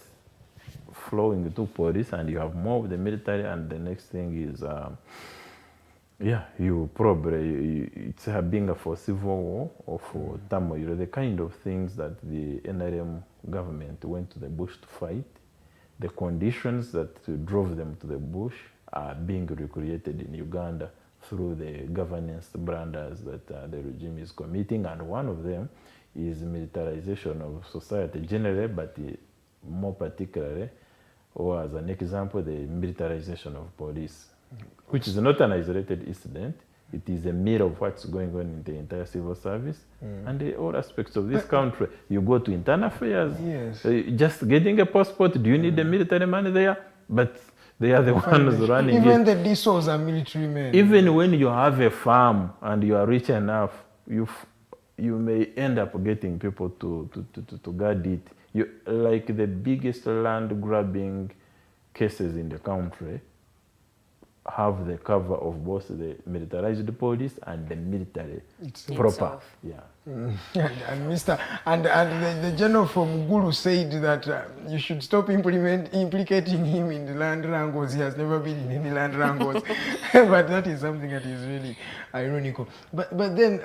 flowing to police, and you have more of the military. And the next thing is you probably, it's being for civil war or for turmoil, the kind of things that the NRM government went to the bush to fight. The conditions that drove them to the bush are being recreated in Uganda through the governance blunders that the regime is committing, and one of them is militarization of society generally, but more particularly, or as an example, the militarization of police, which is not an isolated incident. It is a mirror of what's going on in the entire civil service and all aspects of this country. You go to internal affairs, just getting a passport, do you need the military money there? But they are the ones running even the DSOs are military men. Even when you have a farm and you are rich enough, you may end up getting people to guard it. Like the biggest land grabbing cases in the country have the cover of both the militarized police and the military proper. And the general from Gulu said that you should stop implicating him in the land wrangles. He has never been in any land wrangles. But that is something that is really ironical. But then,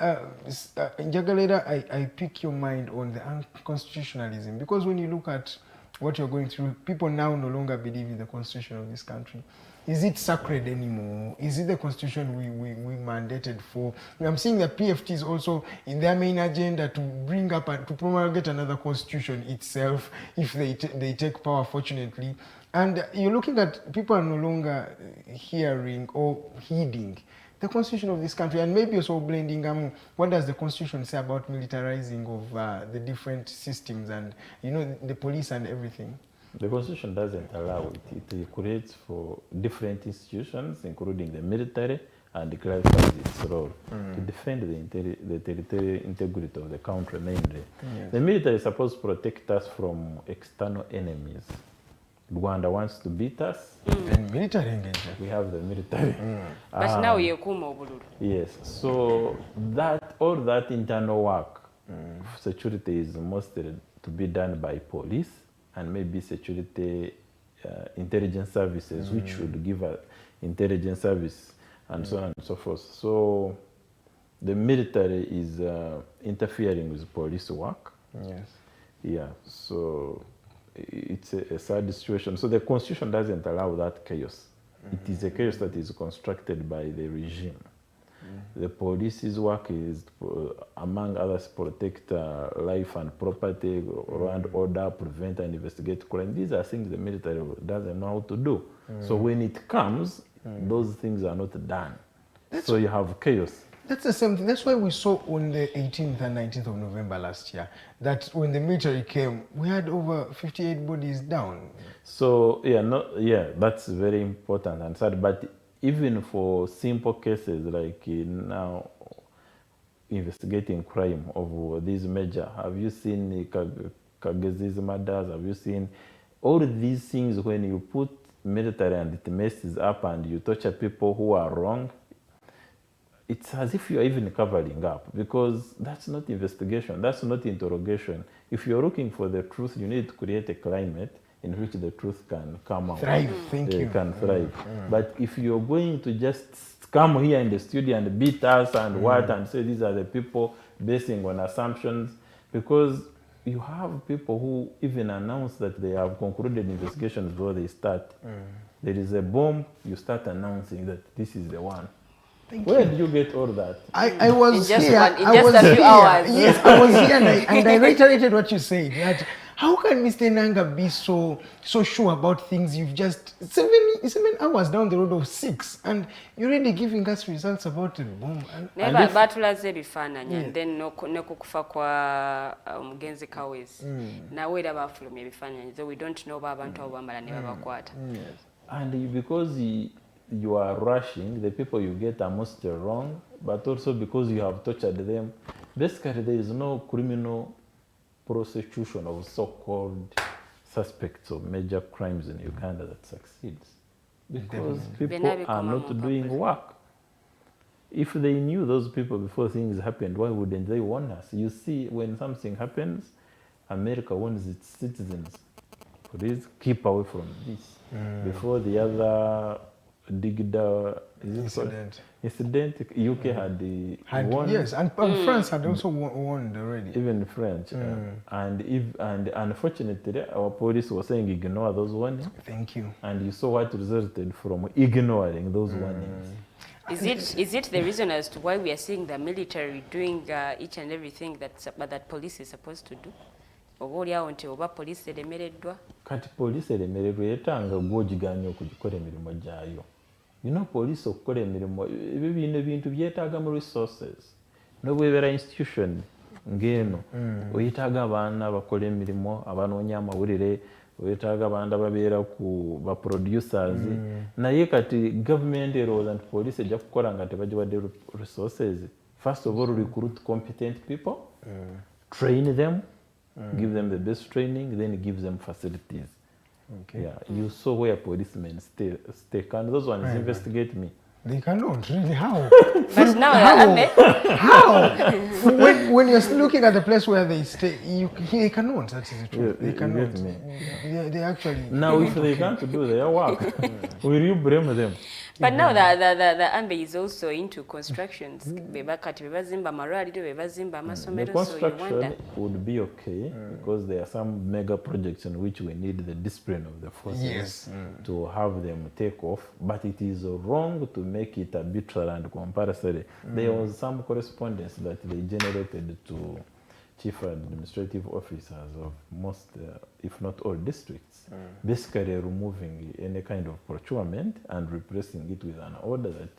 Njagalera, I pick your mind on the unconstitutionalism, because when you look at what you're going through, people now no longer believe in the constitution of this country. Is it sacred anymore? Is it the constitution we mandated for? I'm seeing that PFT is also in their main agenda to bring up and to promulgate another constitution itself if they take power, fortunately. And you're looking at people are no longer hearing or heeding the constitution of this country, and maybe also blending what does the constitution say about militarizing of the different systems and the police and everything? The constitution doesn't allow it. It creates for different institutions, including the military and clarifies its role to defend the territorial integrity of the country mainly. The military is supposed to protect us from external enemies. Rwanda wants to beat us. And military engagement. We have the military. But now you're obululu. Yes, so that all that internal work, security is mostly to be done by police and maybe security intelligence services, which should give a intelligence service and so on and so forth. So the military is interfering with police work. Yes. Yeah, so it's a sad situation. So the constitution doesn't allow that chaos. It is a chaos that is constructed by the regime. The police's work is, among others, protect life and property, law and order, prevent and investigate crime. These are things the military doesn't know how to do. So when it comes, those things are not done. So you have chaos. That's the same thing. That's why we saw on the 18th and 19th of November last year that when the military came, we had over 58 bodies down. So that's very important and sad. But even for simple cases like now investigating crime of these major, have you seen Kagezi's murders? Have you seen all these things? When you put military and it messes up and you torture people who are wrong, it's as if you're even covering up, because that's not investigation, that's not interrogation. If you're looking for the truth, you need to create a climate in which the truth can come out. Thrive, thank you. Can thrive. But if you're going to just come here in the studio and beat us and what and say these are the people basing on assumptions, because you have people who even announce that they have concluded investigations before they start. There is a bomb, you start announcing that this is the one. Where did you get all that? I was In just here. one- in I just was a few here. hours. Yes, I was here and I reiterated what you said. That how can Mr. Nanga be so sure about things? You've just 7 hours down the road of 6, and you're already giving us results about the bomb. Naye batulaze ebifaananyi and then n'okufa kwa omugenzi Kawezi nawe era bafulumya ebifaananyi, though we don't know abantu abo bamala ne babakwata. And because you are rushing, the people you get are mostly wrong, but also because you have tortured them. Basically, there is no criminal prosecution of so-called suspects of major crimes in Uganda that succeeds. Because people are not doing work. If they knew those people before things happened, why wouldn't they warn us? You see, when something happens, America warns its citizens, please keep away from this. Before the other incident, UK had warned. Yes, and France had also warned already. Even French. And unfortunately, our police was saying ignore those warnings. Thank you. And you saw what resulted from ignoring those warnings. Is it the reason as to why we are seeing the military doing each and everything that police is supposed to do? Oba oliawo nti oba poliisi eremereddwa? Kati poliisi eremereddwa yetanga gw'ogiganya okugikola emirimu gyayo. Poliisi okukola emirimu ebyo bino ebintu byetaaga mu resources. N'obwebera institution ng'eno oyetaaga abaana bakola emirimu, abanoonya amawulire, oyetaaga abaana babeera ku ba producers. Naye kati government erowooza nti poliisi ejja kukola nga tebagiwadde resources. First of all, recruit competent people, train them, give them the best training, then give them facilities. Okay. Yeah, you saw where policemen stay. Can those ones investigate me? They cannot, really. How? But now, how? when you're looking at the place where they stay, they cannot. That is the truth. They cannot. They actually. Now, if they can't do their work, will you blame them? But now the army is also into constructions. The construction would be okay because there are some mega projects in which we need the discipline of the forces to have them take off. But it is wrong to make it arbitrary and compulsory. There was some correspondence that they generated to chief administrative officers of most, if not all districts, basically removing any kind of procurement and replacing it with an order that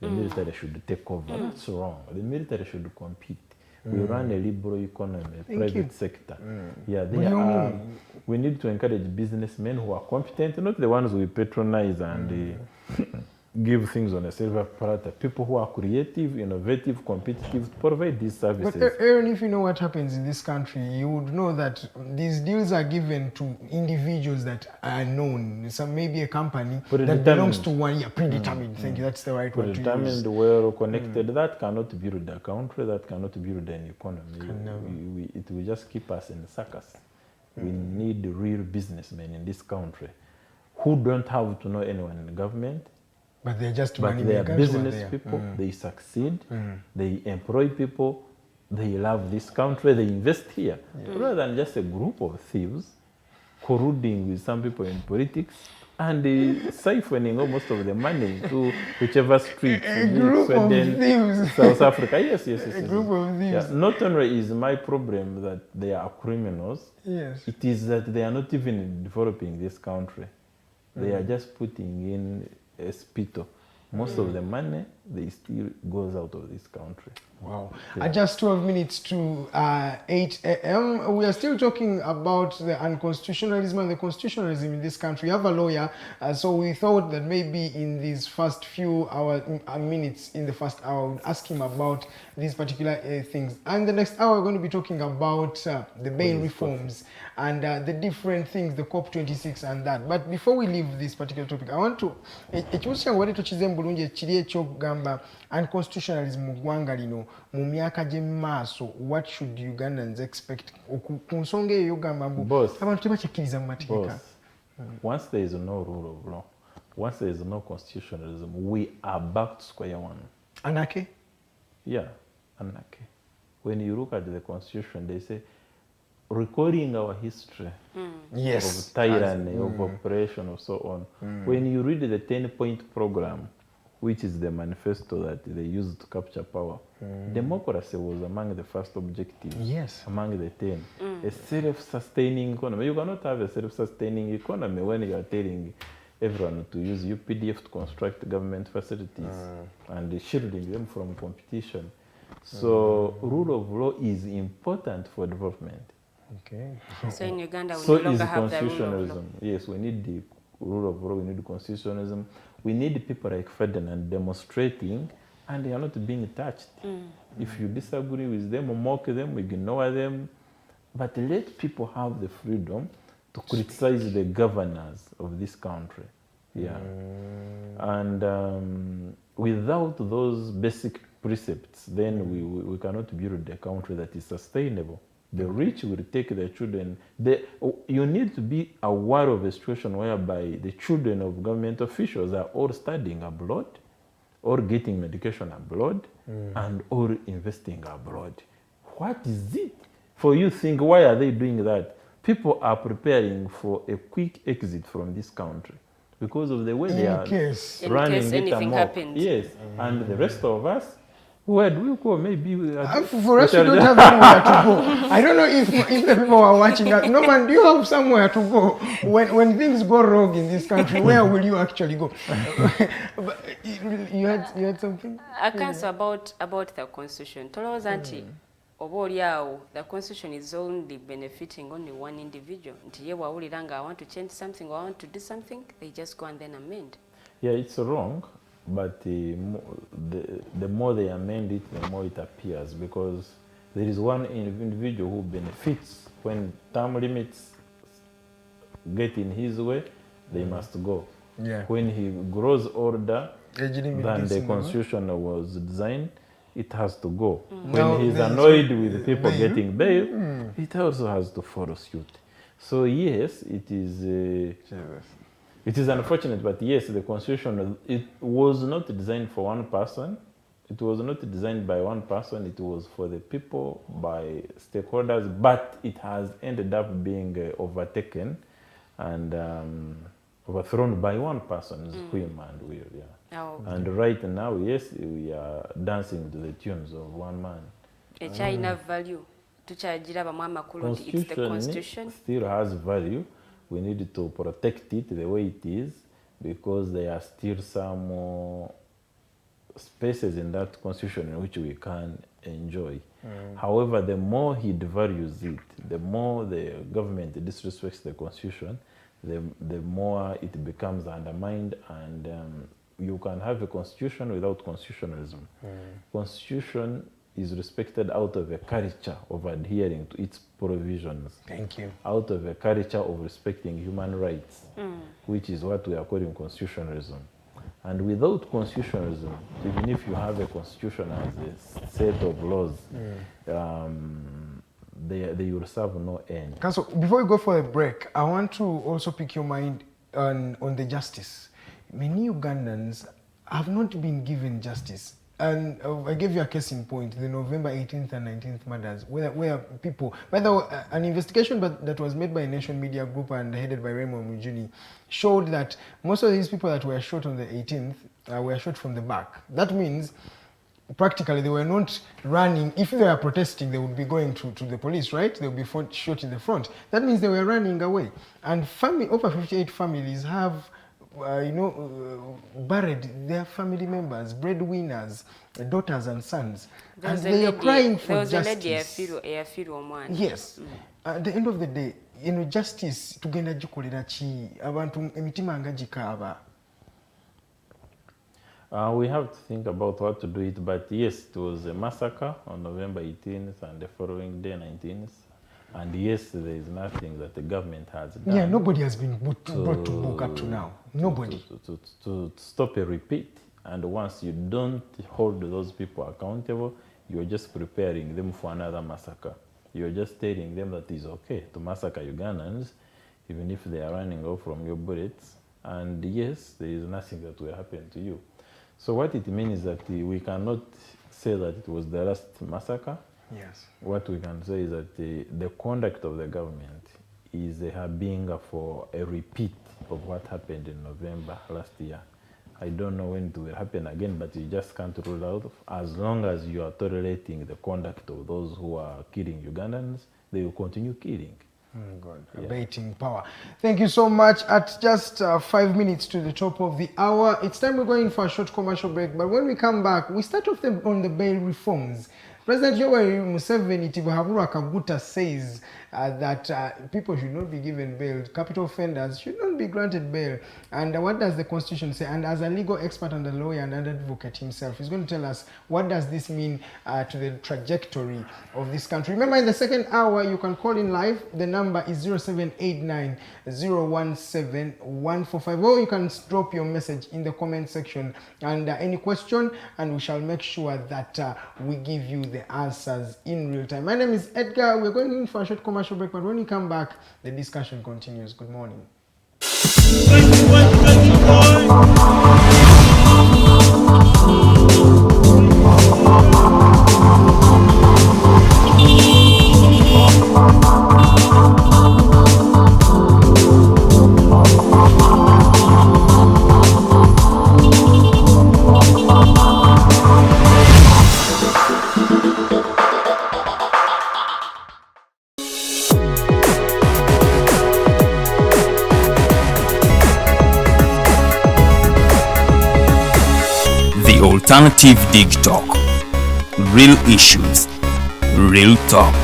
the military should take over. That's wrong. The military should compete. We run a liberal economy, a private sector. Yeah, we need to encourage businessmen who are competent, not the ones we patronize and give things on a silver platter. People who are creative, innovative, competitive provide these services. But Aaron, if you know what happens in this country, you would know that these deals are given to individuals that are known. So maybe a company that belongs to one, predetermined. Thank you, that's the right word to use. Predetermined, well connected. That cannot build a country, that cannot build an economy. It will just keep us in the circus. We need real businessmen in this country who don't have to know anyone in the government. But they're just but they are business people, they succeed, they employ people, they love this country, they invest here. Rather than just a group of thieves colluding with some people in politics and siphoning most of the money to whichever street. A group of thieves. South Africa, yes. A group of thieves. Yeah. Not only is my problem that they are criminals, it is that they are not even developing this country. They are just putting in a spito. Most of the money, they still goes out of this country. Wow. At just 12 minutes to 8 a.m., we are still talking about the unconstitutionalism and the constitutionalism in this country. We have a lawyer, so we thought that maybe in these first few minutes in the first hour, we'll ask him about these particular things. And the next hour, we're going to be talking about the bail reforms and the different things, the COP26 and that. But before we leave this particular topic, I want to unconstitutionalism mu ggwanga lino mu myaka gye maaso, what should Ugandans expect ku nsonga eyo yogamba mbu abantu tebakikkiriza mu mateeka? Once there is no rule of law, once there is no constitutionalism, we are back to square one. Anarchy? Yeah, anarchy. When you look at the constitution, they say recording our history of tyranny, of oppression, or so on. When you read the 10-point program, which is the manifesto that they used to capture power, democracy was among the first objectives, among the 10. A self-sustaining economy. You cannot have a self-sustaining economy when you are telling everyone to use UPDF to construct government facilities and shielding them from competition. So rule of law is important for development. Okay. So in Uganda, we so no longer is have the rule of law. constitutionalism. Yes, we need the rule of law, we need constitutionalism. We need people like Ferdinand demonstrating, and they are not being touched. If you disagree with them or mock them, ignore them, but let people have the freedom to criticize the governors of this country. Yeah. And without those basic precepts, then we cannot build a country that is sustainable. The rich will take their children. You need to be aware of a situation whereby the children of government officials are all studying abroad, or getting medication abroad, and all investing abroad. What is it? For you think, why are they doing that? People are preparing for a quick exit from this country because of the way they are running it amok. Yes, and the rest of us, where do we go? Maybe for us, we don't have anywhere to go. I don't know if the people are watching us. No man, do you have somewhere to go? When things go wrong in this country, where will you actually go? But you had something? I Counsel about the constitution. Toloza nti oba the constitution is only benefiting only one individual. Nti ye wawulira nga I want to change something or I want to do something, they just go and then amend. Yeah, it's wrong. But the more they amend it, the more it appears, because there is one individual who benefits when term limits get in his way, they must go. Yeah. When he grows older than the constitution was designed, it has to go. When he's annoyed with people getting bail, it also has to follow suit. So yes, it is. It is unfortunate, but yes, the constitution, it was not designed for one person. It was not designed by one person. It was for the people, by stakeholders, but it has ended up being overtaken and overthrown by one person's whim and will. Yeah. Oh, okay. And right now, yes, we are dancing to the tunes of one man. A China value. It's the constitution. Still has value. We need to protect it the way it is, because there are still some spaces in that constitution in which we can enjoy. However, the more he devalues it, the more the government disrespects the constitution, the more it becomes undermined, and you can have a constitution without constitutionalism. Constitution is respected out of a culture of adhering to its provisions. Thank you. Out of a culture of respecting human rights, which is what we are calling constitutionalism. And without constitutionalism, even if you have a constitution as a set of laws, they will serve no end. Counsel, before we go for a break, I want to also pick your mind on the justice. Many Ugandans have not been given justice. And I gave you a case in point, the November 18th and 19th murders, where people, by the way, an investigation that was made by a nation media group and headed by Raymond Mujuni showed that most of these people that were shot on the 18th were shot from the back. That means practically they were not running. If they were protesting, they would be going to the police, right? They would be shot in the front. That means they were running away. And over 58 families have buried their family members, breadwinners, daughters and sons. And they are crying for justice. Yes. At the end of the day, justice, tugenda gikolera ki abantu emitima nga gikaaba. We have to think about what to do it, but yes, it was a massacre on November 18th and the following day, 19th. And yes, there is nothing that the government has done. Yeah, nobody has been brought to book up to now. Nobody. To stop a repeat. And once you don't hold those people accountable, you're just preparing them for another massacre. You're just telling them that it's okay to massacre Ugandans, even if they are running off from your bullets. And yes, there is nothing that will happen to you. So what it means is that we cannot say that it was the last massacre. Yes. What we can say is that the conduct of the government is being for a repeat of what happened in November last year. I don't know when it will happen again, but you just can't rule out. As long as you are tolerating the conduct of those who are killing Ugandans, they will continue killing. God, abating power. Thank you so much. At just 5 minutes to the top of the hour, it's time we're going for a short commercial break. But when we come back, we start off on the bail reforms. President Yoweri Museveni Tibuhaburwa Kaguta says that people should not be given bail. Capital offenders should not be granted bail. And what does the Constitution say? And as a legal expert and a lawyer and an advocate himself, he's going to tell us what does this mean to the trajectory of this country. Remember, in the second hour, you can call in live. The number is 0789 017 145. Or you can drop your message in the comment section and any question, and we shall make sure that we give you the answers in real time. My name is Edgar. We're going in for a short commercial break, but when we come back, the discussion continues. Good morning. Alternative Dig Talk. Real issues, real talk.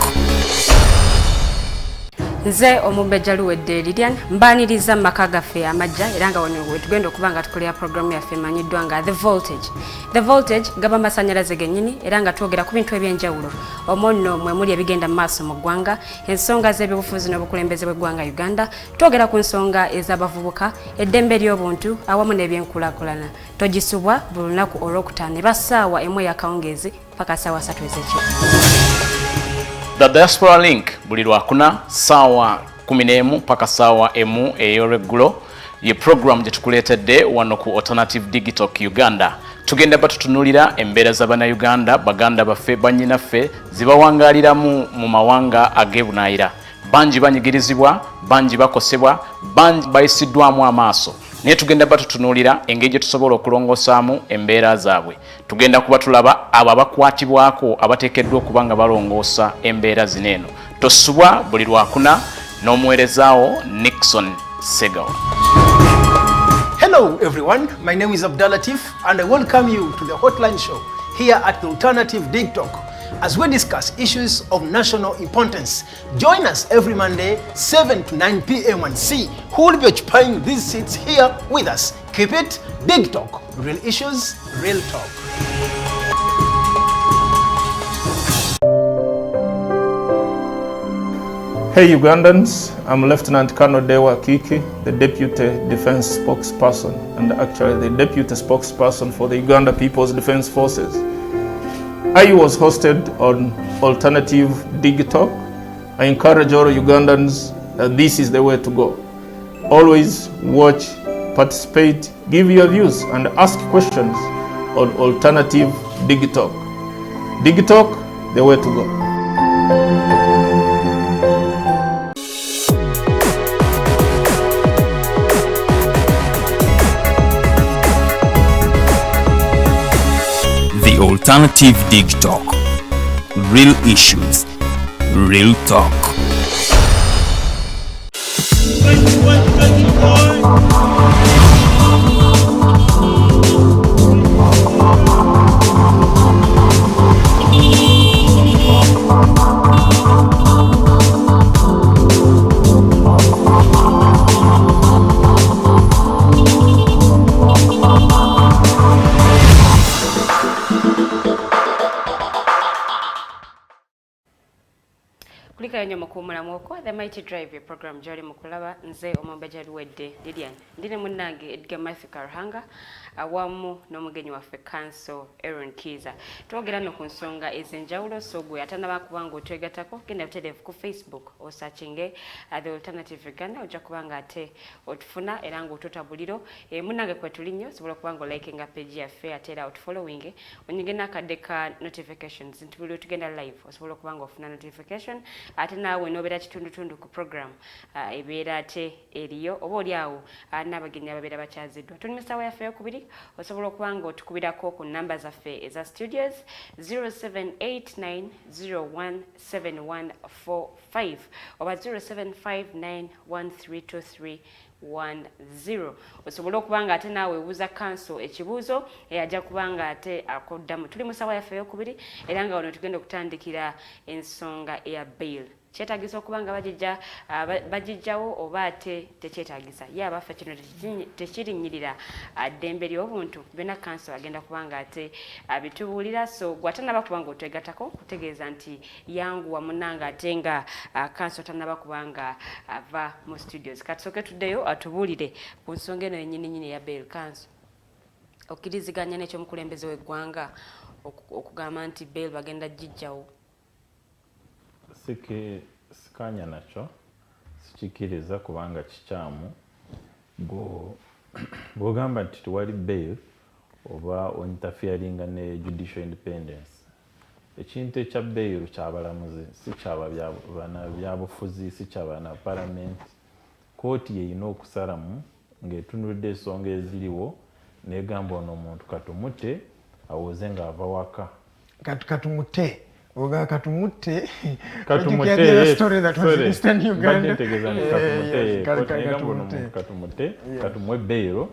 Nze omubejja luwedde Lilian mbaniriza maka gaffe amajja era nga wano tugenda okuba nga tukolera programu yaffe emanyiddwa nga The Voltage gaba masanyalaze gennyini era nga twogera ku bintu ebyenjawulo omwo mwe muli ebigenda mu maaso mu ggwanga, ensonga z'ebyobufuzi n'obukulembeze bw'eggwanga Uganda, twogera ku nsonga ez'abavubuka, eddembe ly'obuntu awamu n'ebyenkulaakulana. Togisubwa buli lunaku olwokutaano eba ssaawa emu ey'akawungeezi paka ssaawa 3 ez'ekiro. The Diaspora Link buli lwakuna ssaawa 11 paka ssaawa emu ey'olweggulo ye program gye tukuleetedde wano ku Alternative Digital Uganda. Tugenda batutunulira embeera z'Abannayuganda, baganda baffe, bannyinaffe zibawangaaliramu mu mawanga ag'ebunaayira. Bangi banyigirizibwa, bangi bakosebwa, bangi bayisiddwamu amaaso. Naye tugenda batutunulira engeri gye tusobola okulongosaamu embeera zaabwe. Tugenda kuba tulaba abo abakwatibwako abateekeddwa okuba nga balongoosa embeera zino eno. Tosubwa buli lwakuna n'omuweerezaawo Nixon Segawa. Hello everyone, my name is Abdulatif and I welcome you to the Hotline Show here at the Alternative Dig Talk as we discuss issues of national importance. Join us every Monday 7 to 9 p.m. and see who will be occupying these seats here with us. Keep it Dig Talk. Real issues, real talk. Hey Ugandans, I'm Lieutenant Colonel Eron Kiiza, the Deputy Defense Spokesperson and actually the Deputy Spokesperson for the Uganda People's Defense Forces. I was hosted on Alternative Digitalk. I encourage all Ugandans that this is the way to go. Always watch, participate, give your views and ask questions on Alternative Digitalk. Digitalk, the way to go. The Alternative Dig Talk. Real issues, real talk. Kulika nyo mukumula mwoko the mighty drive your program jali mukulaba nze omumbeja luwedde Lilian ndine munnange Edgar Matthew Karhanga awamu n'omugenyi waffe Counsel Eron Kiiza twogera no ku nsonga ez'enjawulo so gwe atanaba kubanga otwegatako genda butereevu ku Facebook osachinge the Alternative Uganda ojja kubanga ate otufuna era ng'ototabuliro munnange kwe tulinnyo osobola kubanga olikinga page yaffe ate era otufollowing onyige n'akadde ka notifications nti buli otugenda live osobola kubanga ofuna notification ate naawe nobeera kitundutundu ku program ebeera ate eriyo oba oli awo n'abagenyi ababeera bakyaziddwa tuli mu ssaawa yaffe eyokubiri osobola okubanga otukubirako ku namba zaffe eza studios 0789017145 oba 0759132310 osobola okubanga ate naawe ebuuza Counsel ekibuuzo ajja kubanga ate akoddamu tuli mu ssaawa yaffe eyokubiri era nga wano tugenda okutandikira ensonga eya bail kyetaagisa okubanga bagijjawo oba ate tekyetaagisa ye abaffe kino tekirinnyirira ddembe ly'obuntu byonna Counsel agenda kubanga ate abitubuulira so gwe atanaba kubanga otwegatako kutegeeza nti yanguwa munnanga ate nga Counsel tanaba kubanga ava mu studios katusooke tuddeyo atubuulire ku nsonga eno yennyininyini eya bail Counsel okkiriziganya n'ekyomukulembeze w'eggwanga okugamba nti bail bagenda gijjawo sikanya nakyo sikikiriza kubanga kikyamu bw'ogamba nti tewali bail oba onterferinga ne judicial independence ekintu ekya bail kyabalamuzi si kyabana byabufuzi si kyabana parliament kooti yeyina okusalamu ng'etunulidde ensonga eziriwo negamba ono omuntu katumute awoze ng'ava waka katumute oga katumute story that was in Eastern Uganda katumute katumwe bail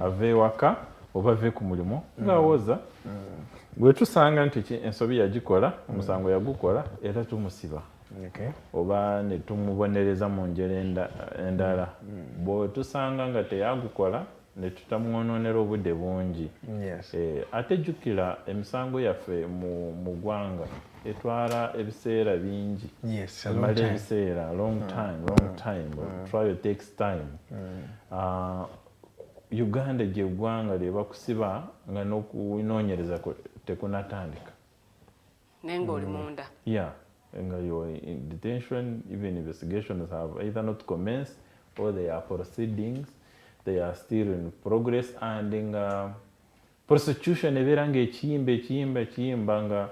ave waka oba ave ku mulimu ng'awoza gwe tusanga nti ensobi yagikola omusango yagukola era tumusiba oba ne tumubonereza mu njera endala bwe tusanga nga teyagukola ne tutamwononera obudde bungi ate jjukira emisango yaffe mu ggwanga etwala ebiseera bingi emala ebiseera long time trial takes time Uganda gye ggwanga lye bakusiba nga n'okunoonyereza tekunatandika naye ng'oli munda nga in detention even investigations have either not commenced or they are proceedings they are still in progress and prosecution ebeera ng'ekiyimba nga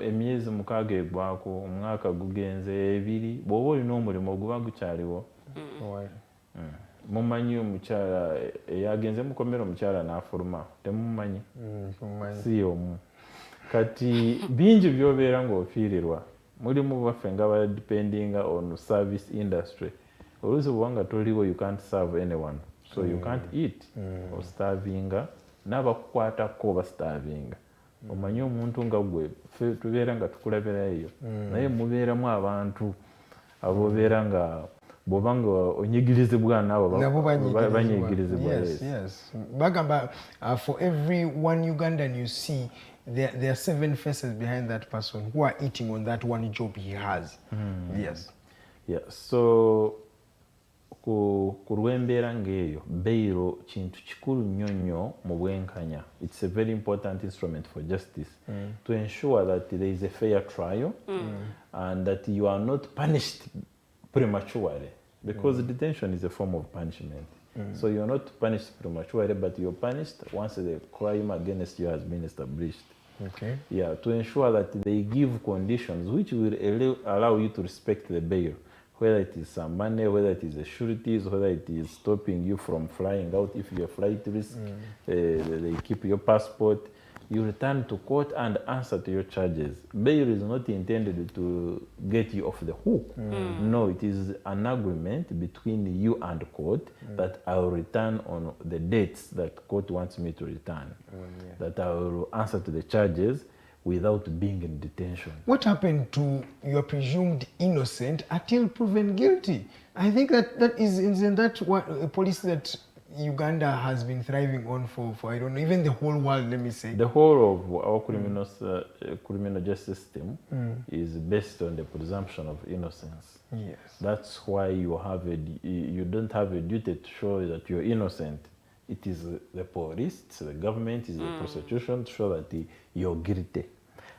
emyezi 6 egwako omwaka gugenze 2 bw'oba olina omulimu oguba gukyaliwo mumanyi omukyala eyagenze mukomera omukyala n'afuluma temumanyi si omu kati bingi by'obeera ng'ofiirirwa mulimu baffe nga ba depending on service industry oluusi bwanga toliwo you can't serve anyone so you can't eat or starvinga n'abakukwatako bastarvinga omanyi omuntu nga gwe tubeera nga tukulabira eyo naye mubeeramu abantu abobeera nga bw'obanga onyigirizibwa nabo nabo banyigirizibwa. Yes. Bagamba, for every one Ugandan you see, there are 7 faces behind that person who are eating on that one job he has. Yes. Yeah. So ku lw'embeera ng'eyo bail kintu kikulu nnyo mu bwenkanya. It's a very important instrument for justice to ensure that there is a fair trial and that you are not punished prematurely, because detention is a form of punishment. So you're not punished prematurely, but you're punished once the crime against you has been established. Okay. Yeah, to ensure that they give conditions which will allow you to respect the bail, whether it is some money, whether it is the sureties, whether it is stopping you from flying out if you're flight risk, they keep your passport, you return to court and answer to your charges. Bail is not intended to get you off the hook. No, it is an agreement between you and court that I will return on the dates that court wants me to return, that I will answer to the charges without being in detention. What happened to your presumed innocent until proven guilty? I think that isn't that what a policy that Uganda has been thriving on for I don't know, even the whole world, let me say. The whole of our criminal justice system is based on the presumption of innocence. Yes. That's why you don't have a duty to show that you're innocent. It is the police, it's the government, it's the prosecution to show that you're guilty.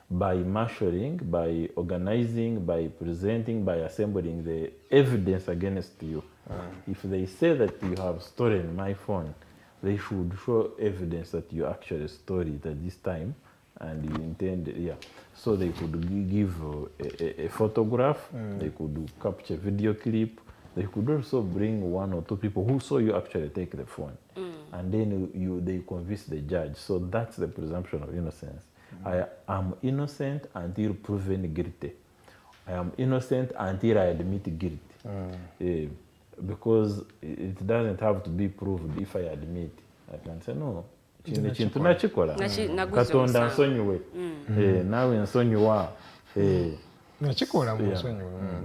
By marshalling, by organizing, by presenting, by assembling the evidence against you. If they say that you have stolen my phone, they should show evidence that you actually stole it at this time and you intend, So they could give a photograph, they could capture video clip, they could also bring 1 or 2 people who saw you actually take the phone. And then they convince the judge. So that's the presumption of innocence. I am innocent until proven guilty. I am innocent until I admit guilt. Because it doesn't have to be proved if I admit. I can say, no, kintu nakikola. Katonda nsonyiwe. Nawe nsonyiwa.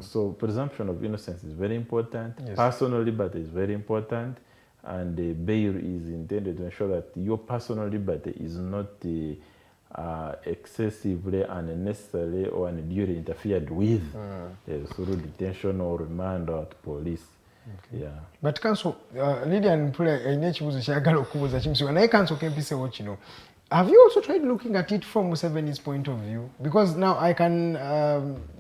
So presumption of innocence is very important. Yes. Personal liberty is very important. And bail is intended to ensure that your personal liberty is not excessively, unnecessarily, or unduly interfered with through detention or remand or police. Okay. Yeah. But Counsel, Lydian Pule, ekibuuzo kyagala okubuuza kimusiba naye Counsel kempiseewo kino. Have you also tried looking at it from Museveni's point of view? Because now I can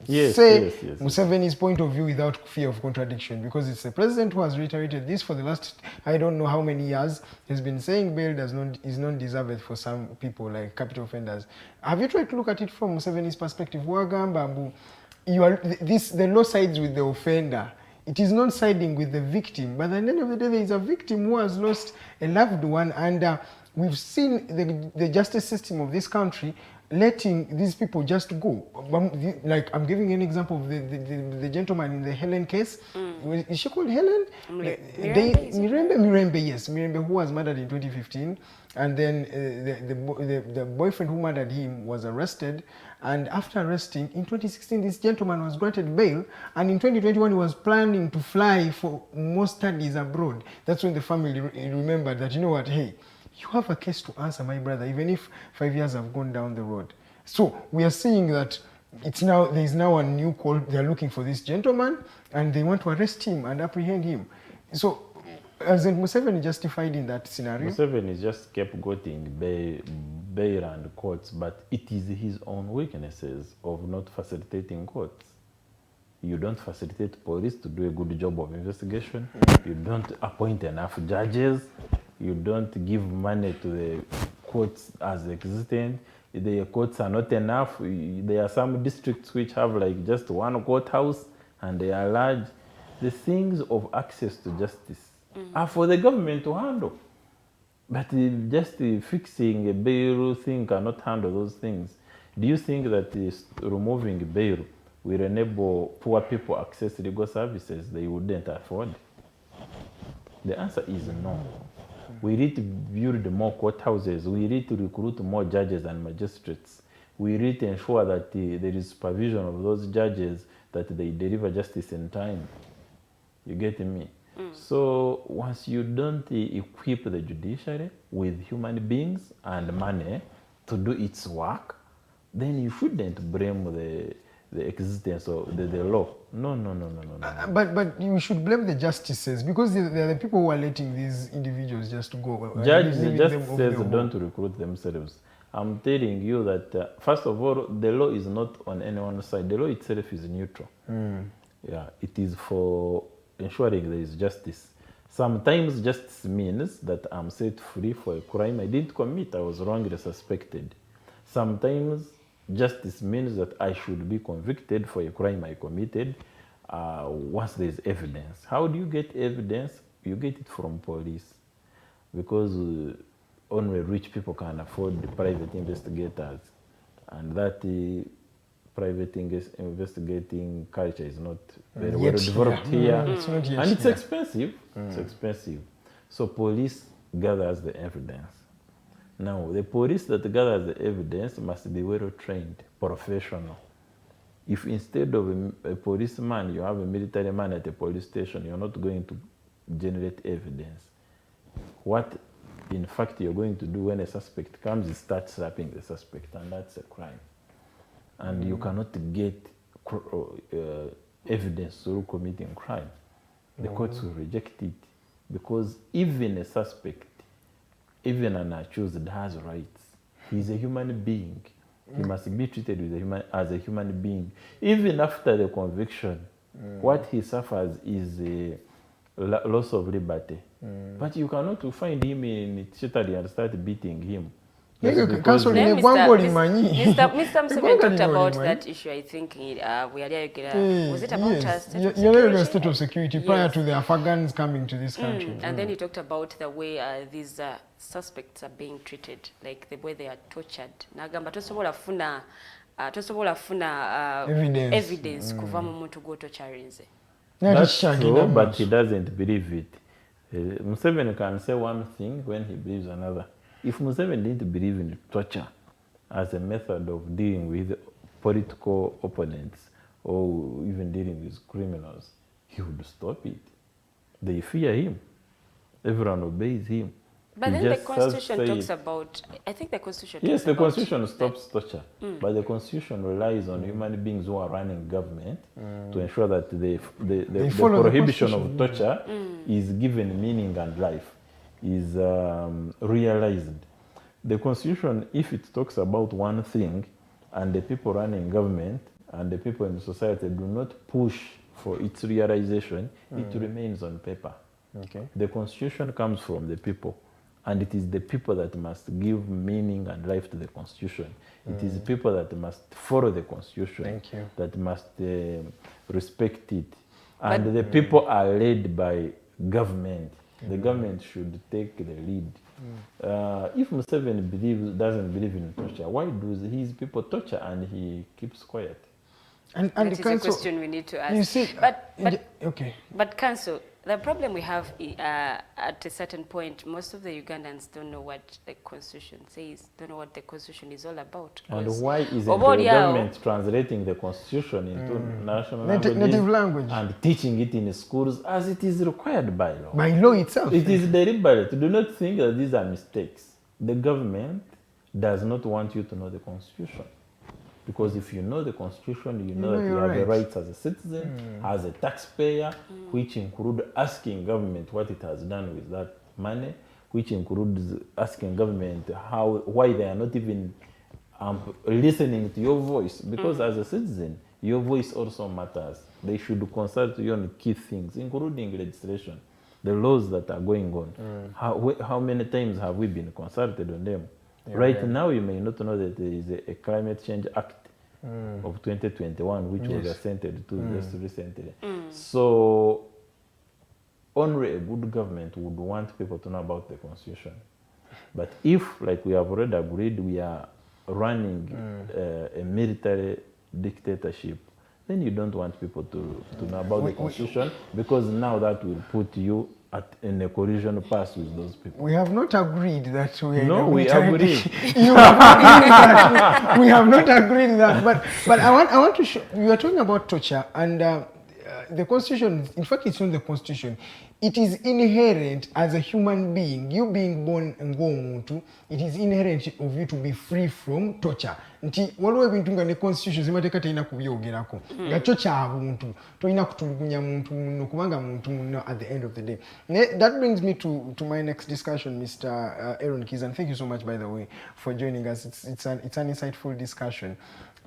say Museveni's point of view without fear of contradiction, because it's the president who has reiterated this for the last, I don't know how many years. He's been saying bail is not deserved for some people, like capital offenders. Have you tried to look at it from Museveni's perspective? The law sides with the offender. It is not siding with the victim, but at the end of the day, there is a victim who has lost a loved one, and we've seen the justice system of this country letting these people just go. Like, I'm giving you an example of the gentleman in the Helen case. Is she called Helen? Mirembe, yes. Mirembe, who was murdered in 2015. And then the boyfriend who murdered him was arrested. And after arresting, in 2016, this gentleman was granted bail. And in 2021, he was planning to fly for more studies abroad. That's when the family remembered that, you know what, hey, you have a case to answer, my brother, even if 5 years have gone down the road. So we are seeing that there is now a new call. They are looking for this gentleman, and they want to arrest him and apprehend him. So, isn't Museveni justified in that scenario? Museveni just kept getting bail and courts, but it is his own weaknesses of not facilitating courts. You don't facilitate police to do a good job of investigation. You don't appoint enough judges. You don't give money to the courts as existing. The courts are not enough. There are some districts which have like just one courthouse and they are large. The things of access to justice are for the government to handle. But just fixing a bail thing cannot handle those things. Do you think that removing bail will enable poor people access legal services they wouldn't afford? The answer is no. We need to build more courthouses. We need to recruit more judges and magistrates. We need to ensure that there is supervision of those judges, that they deliver justice in time. You get me? So once you don't equip the judiciary with human beings and money to do its work, then you shouldn't blame the existence of the law. No. But you should blame the justices, because they're the people who are letting these individuals just go. The justices don't recruit themselves. I'm telling you that, first of all, the law is not on anyone's side. The law itself is neutral. Yeah, it is for ensuring there is justice. Sometimes justice means that I'm set free for a crime I didn't commit, I was wrongly suspected. Sometimes justice means that I should be convicted for a crime I committed once there is evidence. How do you get evidence? You get it from police, because only rich people can afford the private investigators, and that private investigating culture is not very well developed here. And it's expensive. It's expensive. So police gathers the evidence. Now, the police that gathers the evidence must be well trained, professional. If instead of a policeman, you have a military man at a police station, you're not going to generate evidence. What, in fact, you're going to do when a suspect comes is start slapping the suspect, and that's a crime. And you cannot get evidence through committing crime. The courts will reject it, because even a suspect, even an accused, has rights. He's a human being. He must be treated as a human being. Even after the conviction, what he suffers is a loss of liberty. But you cannot find him in Chitali and start beating him. Mr. Museveni talked about that issue, I think, was it about state of security prior to the Afghans coming to this country? And then he talked about the way these suspects are being treated, like the way they are tortured. Nagamba tosobola funa evidence kuva mu muntu gwotocharinze. That's true, but he doesn't believe it. Museveni can say one thing when he believes another. If Museveni didn't believe in torture as a method of dealing with political opponents or even dealing with criminals, he would stop it. They fear him. Everyone obeys him. But then the Constitution talks about, I think the Constitution talks Yes, the about Constitution stops torture. But the Constitution relies on human beings who are running government to ensure that the prohibition of torture is given meaning and life, is realized. The Constitution, if it talks about one thing and the people running government and the people in society do not push for its realization, it remains on paper. Okay. The Constitution comes from the people, and it is the people that must give meaning and life to the Constitution. It is the people that must follow the Constitution, that must respect it. And the people are led by government. The government should take the lead. If Museveni doesn't believe in torture, why do his people torture and he keeps quiet? And that is a question we need to ask. You see, but Counsel, the problem we have at a certain point, most of the Ugandans don't know what the Constitution says, don't know what the Constitution is all about. And why isn't the government translating the Constitution into national native language and teaching it in schools as it is required by law? By law itself. It is deliberate. Do not think that these are mistakes. The government does not want you to know the Constitution. Because if you know the Constitution, you know that you have the rights as a citizen, as a taxpayer, which include asking government what it has done with that money, which includes asking government why they are not even listening to your voice. Because as a citizen, your voice also matters. They should consult you on key things, including legislation, the laws that are going on. How many times have we been consulted on them? Right now, you may not know that there is a Climate Change Act of 2021, which was assented to just recently. So, only a good government would want people to know about the Constitution. But if, like we have already agreed, we are running a military dictatorship, then you don't want people to know about the Constitution, because now that will put you in a collision path with those people. We have not agreed that we are we agree. You have agreed that. We have not agreed that. But I want to show, you are talking about torture, and the constitution, in fact, it's not the constitution. It is inherent as a human being, you being born ngomuntu, it is inherent of you to be free from torture. Nti waliwo ebintu nga ne constitution zimateeka talina kubyogerako nga kyo kya buntu tolina kutulugunya muntu muno kubanga muntu muno at the end of the day. That brings me to my next discussion, Mr. Eron Kiiza, and thank you so much, by the way, for joining us. It's an insightful discussion.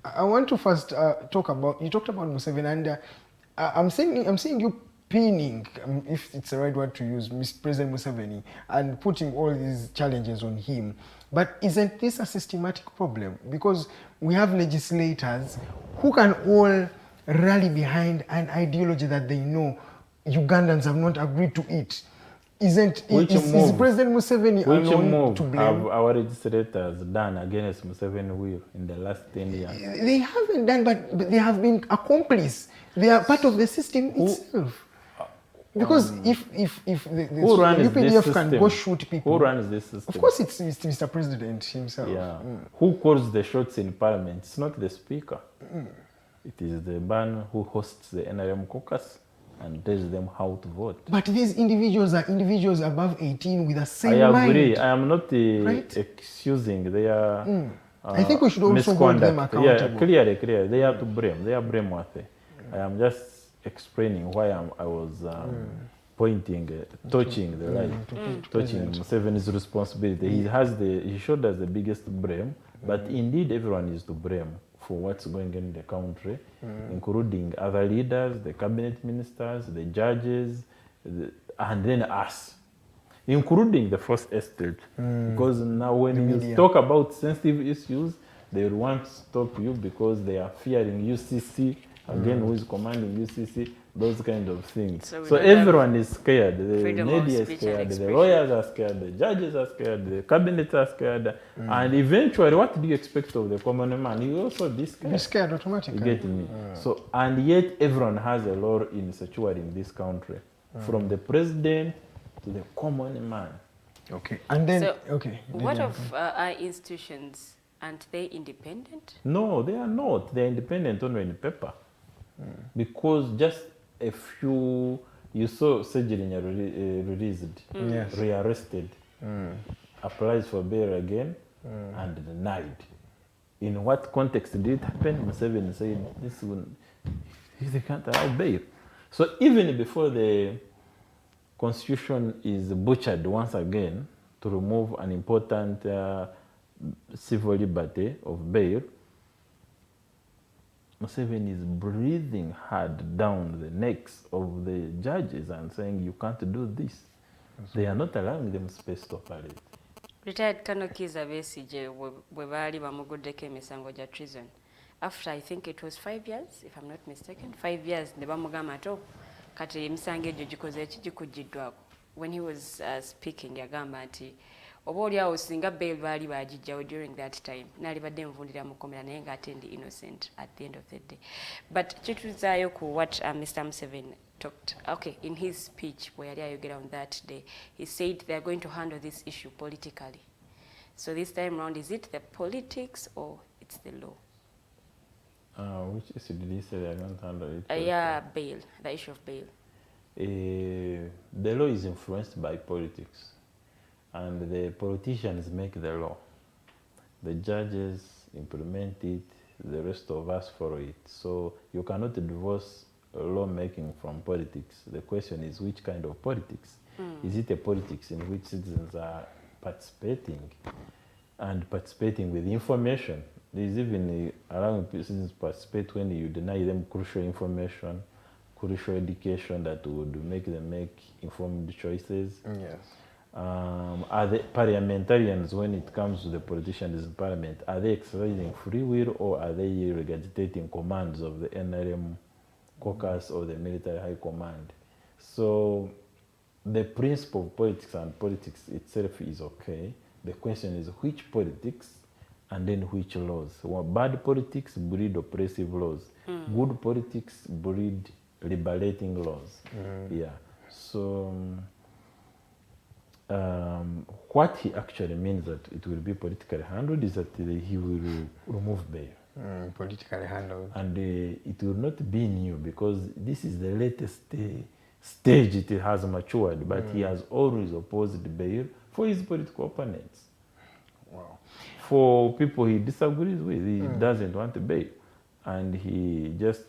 I want to first talk about, you talked about Museveni, and I'm seeing you pinning, if it's the right word to use, President Museveni, and putting all these challenges on him. But isn't this a systematic problem? Because we have legislators who can all rally behind an ideology that they know Ugandans have not agreed to it. Is President Museveni alone to blame? Have our legislators done against Museveni will in the last 10 years? They haven't done, but they have been accomplices. They are part of the system itself. Because if the UPDF can go shoot people... Who runs this system? Of course it's Mr. President himself. Yeah. Who calls the shots in Parliament? It's not the Speaker. It is the man who hosts the NRM caucus and tells them how to vote. But these individuals are individuals above 18 with the same mind. I agree. I am not excusing their I think we should also hold them accountable. Yeah, clearly. They are to blame. They are blameworthy. I am just explaining why I was pointing, touching the right, touching Museveni's responsibility. He showed us the biggest blame, but indeed everyone is to blame for what's going on in the country, including other leaders, the cabinet ministers, the judges, and then us, including the first estate. Because now when you talk about sensitive issues, they will want to stop you because they are fearing UCC, again, who is commanding UCC, those kind of things. So everyone is scared. The media is scared, the lawyers are scared, the judges are scared, the cabinet are scared. And eventually, what do you expect of the common man? You also be scared. You're scared automatically. You get me? So, and yet everyone has a role in securing this country, from the president to the common man. Okay. And then, so what of our institutions? Aren't they independent? No, they are not. They are independent only in paper. Because just a few, you saw Sejirinya released, rearrested, applies for bail again, and denied. In what context did it happen? Museveni said, they can't allow bail. So even before the constitution is butchered once again to remove an important civil liberty of bail, Museveni is breathing hard down the necks of the judges and saying, you can't do this. They are not allowing them space to operate. Retired Colonel Kiiza Besigye bwe baali bamuguddeko emisango gya treason. After I think it was 5 years, if I'm not mistaken, 5 years, ne bamugamba to kati emisango egyo gikoze ki gikujiddwako. When he was speaking, yagamba nti oba oliawo singa bail baali bagijjawo during that time naalibadde nvundira mukomera naye ng'ate ndi innocent at the end of the day. But kituzaayo ku what Mr. Museveni talked, in his speech where yali ayogera on that day, he said they are going to handle this issue politically. So this time around, is it the politics or it's the law? Which issue did he say they are going to handle it? Bail, the issue of bail. The law is influenced by politics. And the politicians make the law. The judges implement it, the rest of us follow it. So you cannot divorce lawmaking from politics. The question is which kind of politics? Is it a politics in which citizens are participating and participating with information? There is even allowing citizens to participate when you deny them crucial information, crucial education that would make them make informed choices. Yes. Are the parliamentarians, when it comes to the politicians in parliament, are they exercising free will or are they regurgitating commands of the NRM caucus or the military high command? So the principle of politics and politics itself is okay. The question is which politics and then which laws. Well, bad politics breed oppressive laws. Good politics breed liberating laws. Yeah. So what he actually means that it will be politically handled is that he will remove bail. Politically handled. And it will not be new because this is the latest stage it has matured, but he has always opposed bail for his political opponents. Wow. For people he disagrees with, he doesn't want bail. And he just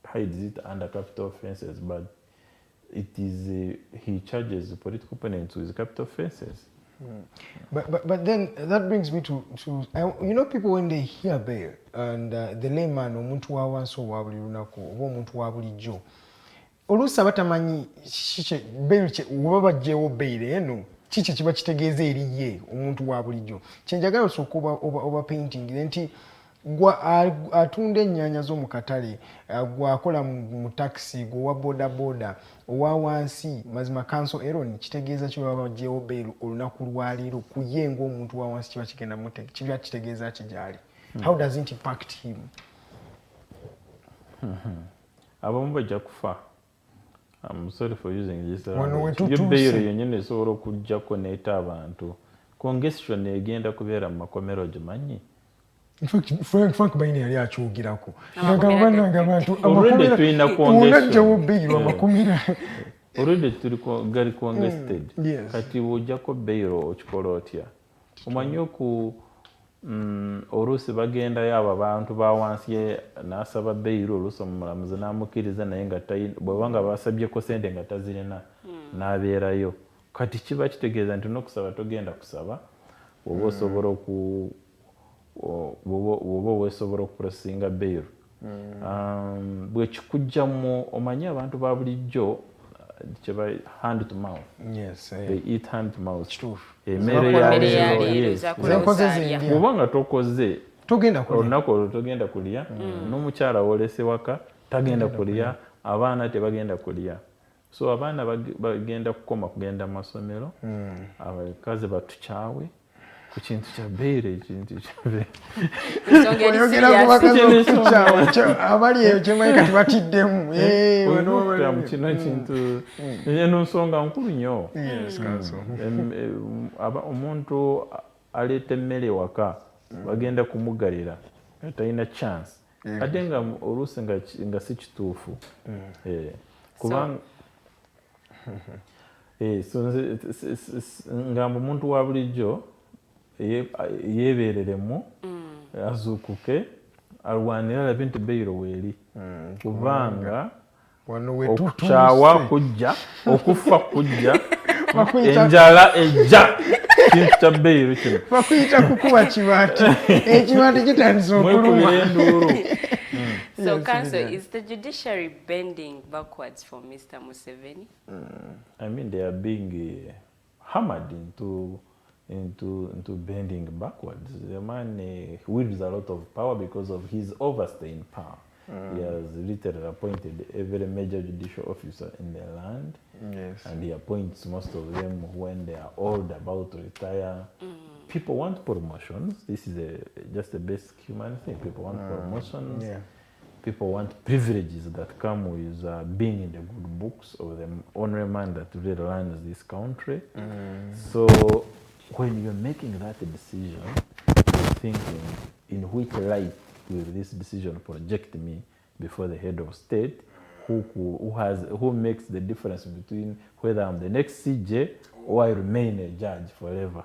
hides it under capital offenses, but it is he charges the political opponents with capital offenses. But then that brings me to you know, people when they hear bail and the layman omuntu wa wansi owa buli lunaku oba omuntu wa bulijjo oluusi abatamanyi bail oba baggyewo bail eno kiki kiba kitegeeza eri ye omuntu wa bulijjo kyenjagala osooka oba painting nti gwa atunda ennyaanya zo mu katale gwakola mu taxi gwa boda boda owa wansi mazima Counsel Eron kitegeeza kyo baba baggyewo bail olunaku lwaleero ku ye ng'omuntu wa wansi kiba kigenda mutega kiba kitegeeza kijali. How does it impact him? Abamu bajja kufa. I'm sorry for using this. Yo bail yennyini esobola okuggyako neeta abantu. Congestion egenda kubeera mu makomero gimanyi. In fact, Frank Baine yali akyogirako. Already tulina congestion. Already tuli gali congested. Kati bw'oggyako bail okikola otya? Omanyi oku oluusi bagendayo abo abantu ba wansi n'asaba bail oluusi omulamuzi n'amukkiriza naye nga bw'ebanga basabyeko sente nga tazirina n'abeerayo. Kati kiba kitegeeza nti n'okusaba togenda kusaba oba osobola woba weesobola okuprosinga bail. Bwe kikugjamu omanyi abantu ba bulijjo kyeba hand to mouth. Yes, they eat hand to mouth. Emmere yaleero oba nga tokoze olunaku olwo togenda kulya, n'omukyala wolese waka tagenda kulya, abaana tebagenda kulya. So abaana bagenda kukoma kugenda mu masomero, abakazi batukyawe ku kintu kya bail, ekintu abali eyo kyemanyi kati batiddemu mu kino ekintu eno nsonga nkulu nnyo. Omuntu aleeta emmere waka bagenda kumugalira talina chance ate nga oluusi nga si kituufu kubanga ngamba omuntu wa bulijjo yeebereremu azuukuke alwanira alabe nti bail weeri kubanga okukyawa kujja okufa kujja enjala ejja kintu kya bail kino bakuyita kukuba kibaati ekibaati kitandisa okuluma. So, Counsel, is the judiciary bending backwards for Mr. Museveni? I mean, they are being hammered into bending backwards. The man wields a lot of power because of his overstaying power. He has literally appointed every major judicial officer in the land, and he appoints most of them when they are old, about to retire. People want promotions. This is just a basic human thing. People want promotions. People want privileges that come with being in the good books of the honorary man that really runs this country. So when you're making that decision, you're thinking, in which light will this decision project me before the head of state, who makes the difference between whether I'm the next CJ or I remain a judge forever?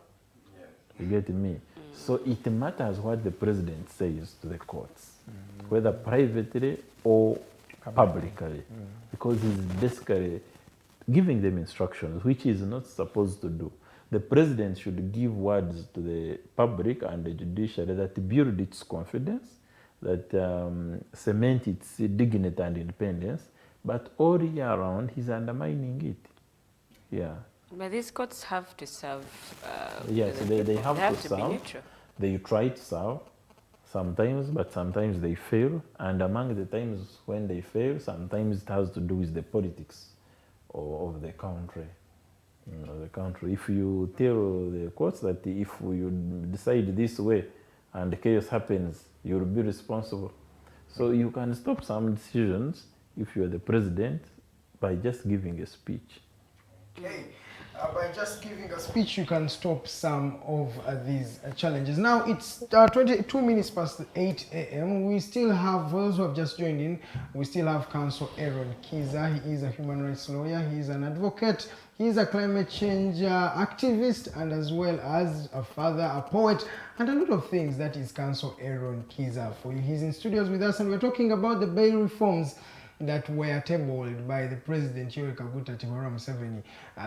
You get me? So it matters what the president says to the courts, whether privately or publicly, because he's basically giving them instructions, which he's not supposed to do. The president should give words to the public and the judiciary that build its confidence, that cement its dignity and independence, but all year around he's undermining it. But these courts have to serve. Yes, they have to serve. Be neutral. They try to serve sometimes, but sometimes they fail. And among the times when they fail, sometimes it has to do with the politics of the country. If you tell the courts that if you decide this way and chaos happens, you will be responsible. So you can stop some decisions if you are the president by just giving a speech. Okay. By just giving a speech, you can stop some of these challenges. Now it's 22 minutes past 8 a.m. We still have, for those who have just joined in, we still have Counsel Eron Kiiza. He is a human rights lawyer, he is an advocate, he is a climate change activist, and as well as a father, a poet, and a lot of things. That is Counsel Eron Kiiza for you. He's in studios with us, and we're talking about the bail reforms that were tabled by the President Yoweri Kaguta Museveni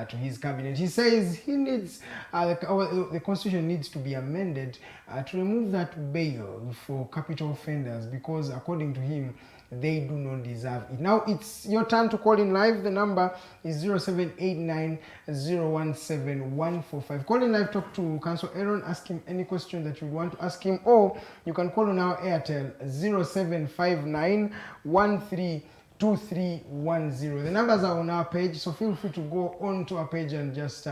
to his cabinet. He says he needs the constitution needs to be amended to remove that bail for capital offenders, because according to him they do not deserve it. Now it's your turn to call in live. The number is 0789017145. Call in live, talk to Counsel Eron, ask him any question that you want to ask him, or you can call on our Airtel 0759132310. The numbers are on our page, so feel free to go on to our page and just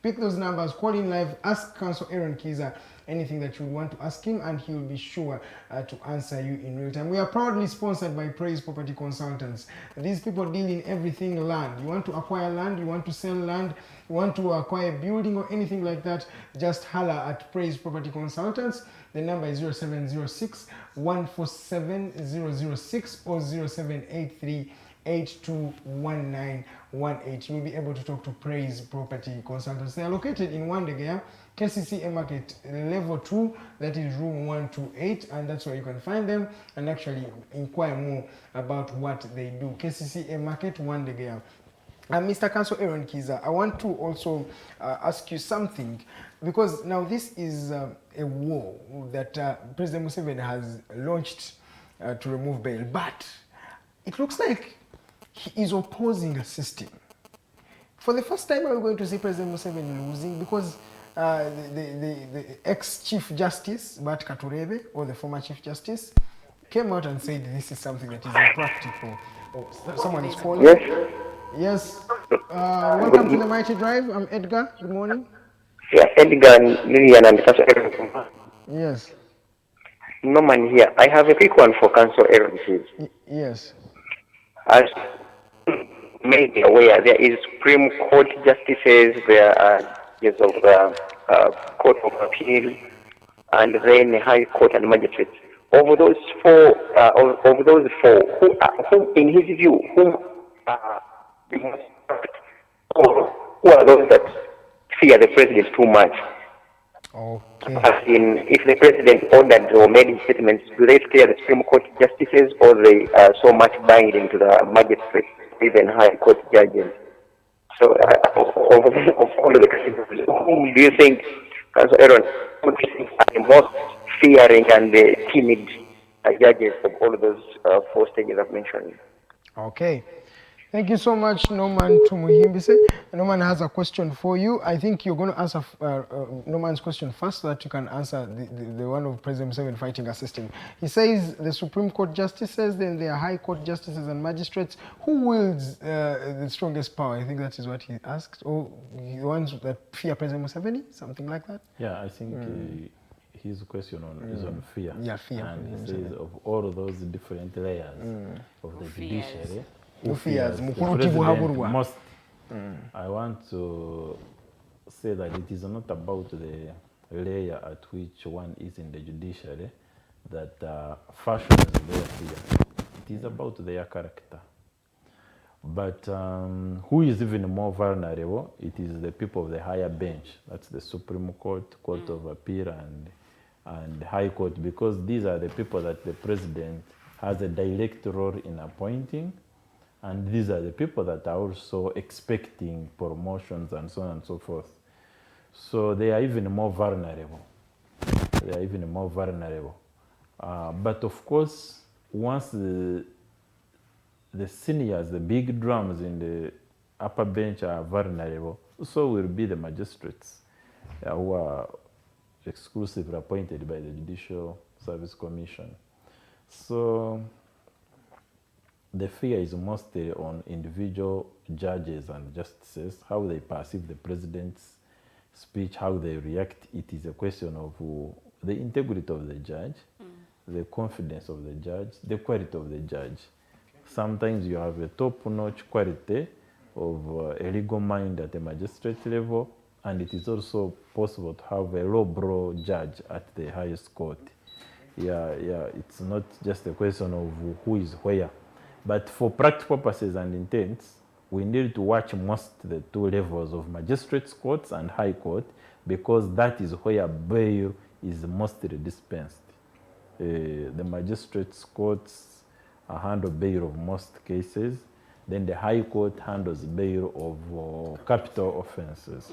pick those numbers, call in live, ask Counsel Eron Kiiza anything that you want to ask him, and he will be sure to answer you in real time. We are proudly sponsored by Praise Property Consultants. These people deal in everything land. You want to acquire land, you want to sell land, you want to acquire a building or anything like that, just holler at Praise Property Consultants. The number is 0706 147 006 or 0783 821918. You will be able to talk to Praise Property Consultants. They are located in Wandegea, KCCA Market Level 2, that is room 128, and that's where you can find them and actually inquire more about what they do. KCCA Market, Wandegea. Mr. Counsel Eron Kiiza, I want to also ask you something, because now this is a war that President Museveni has launched to remove bail, but it looks like he is opposing a system. For the first time, are we going to see President Museveni losing? Because the ex-Chief Justice, Bat Katurebe, or the former Chief Justice, came out and said this is something that is impractical. Oh, someone is calling. Yes. Yes. Welcome to the Mighty Drive. I'm Edgar. Good morning. Yeah, Edgar, Lillian, and Counsel Eron. Yes. Norman here. I have a quick one for Counsel Eron, please. Yes. As may be aware, there is Supreme Court justices, there are judges of the Court of Appeal, and then High Court and magistrates. Of those four, who in his view, who are the most perfect, or who are those that fear the president too much? Okay. As in, if the president ordered or made his statements, do they scare the Supreme Court justices, or they are so much binding to the magistrates, even High Court judges? So, of all of the cases, whom do you think, Counsel Eron, are the most fearing and timid judges of all of those four stages I've mentioned? Okay. Thank you so much, Norman Tumuhimbise. Norman has a question for you. I think you're going to answer Norman's question first, so that you can answer the one of President Museveni fighting a system. He says the Supreme Court justices, then there are High Court justices and magistrates. Who wields the strongest power? I think that is what he asked. Or the ones that fear President Museveni? Something like that? Yeah, I think his question is on fear. Yeah, fear. And he says of all of those different layers of the judiciary, who fears the president most. I want to say that it is not about the layer at which one is in the judiciary that fashions their fear. It is about their character. But who is even more vulnerable? It is the people of the higher bench. That's the Supreme Court, Court of Appeal, and High Court, because these are the people that the president has a direct role in appointing. And these are the people that are also expecting promotions and so on and so forth. So they are even more vulnerable. But of course, once the seniors, the big drums in the upper bench are vulnerable, so will be the magistrates who are exclusively appointed by the Judicial Service Commission. So the fear is mostly on individual judges and justices, how they perceive the president's speech, how they react. It is a question of the integrity of the judge, the confidence of the judge, the quality of the judge. Sometimes you have a top-notch quality, of a legal mind at the magistrate level, and it is also possible to have a low-brow judge at the highest court. It's not just a question of who is where. But for practical purposes and intents, we need to watch most the two levels of magistrates courts and high court, because that is where bail is mostly dispensed. The magistrates courts handle bail of most cases, then the high court handles bail of capital offenses.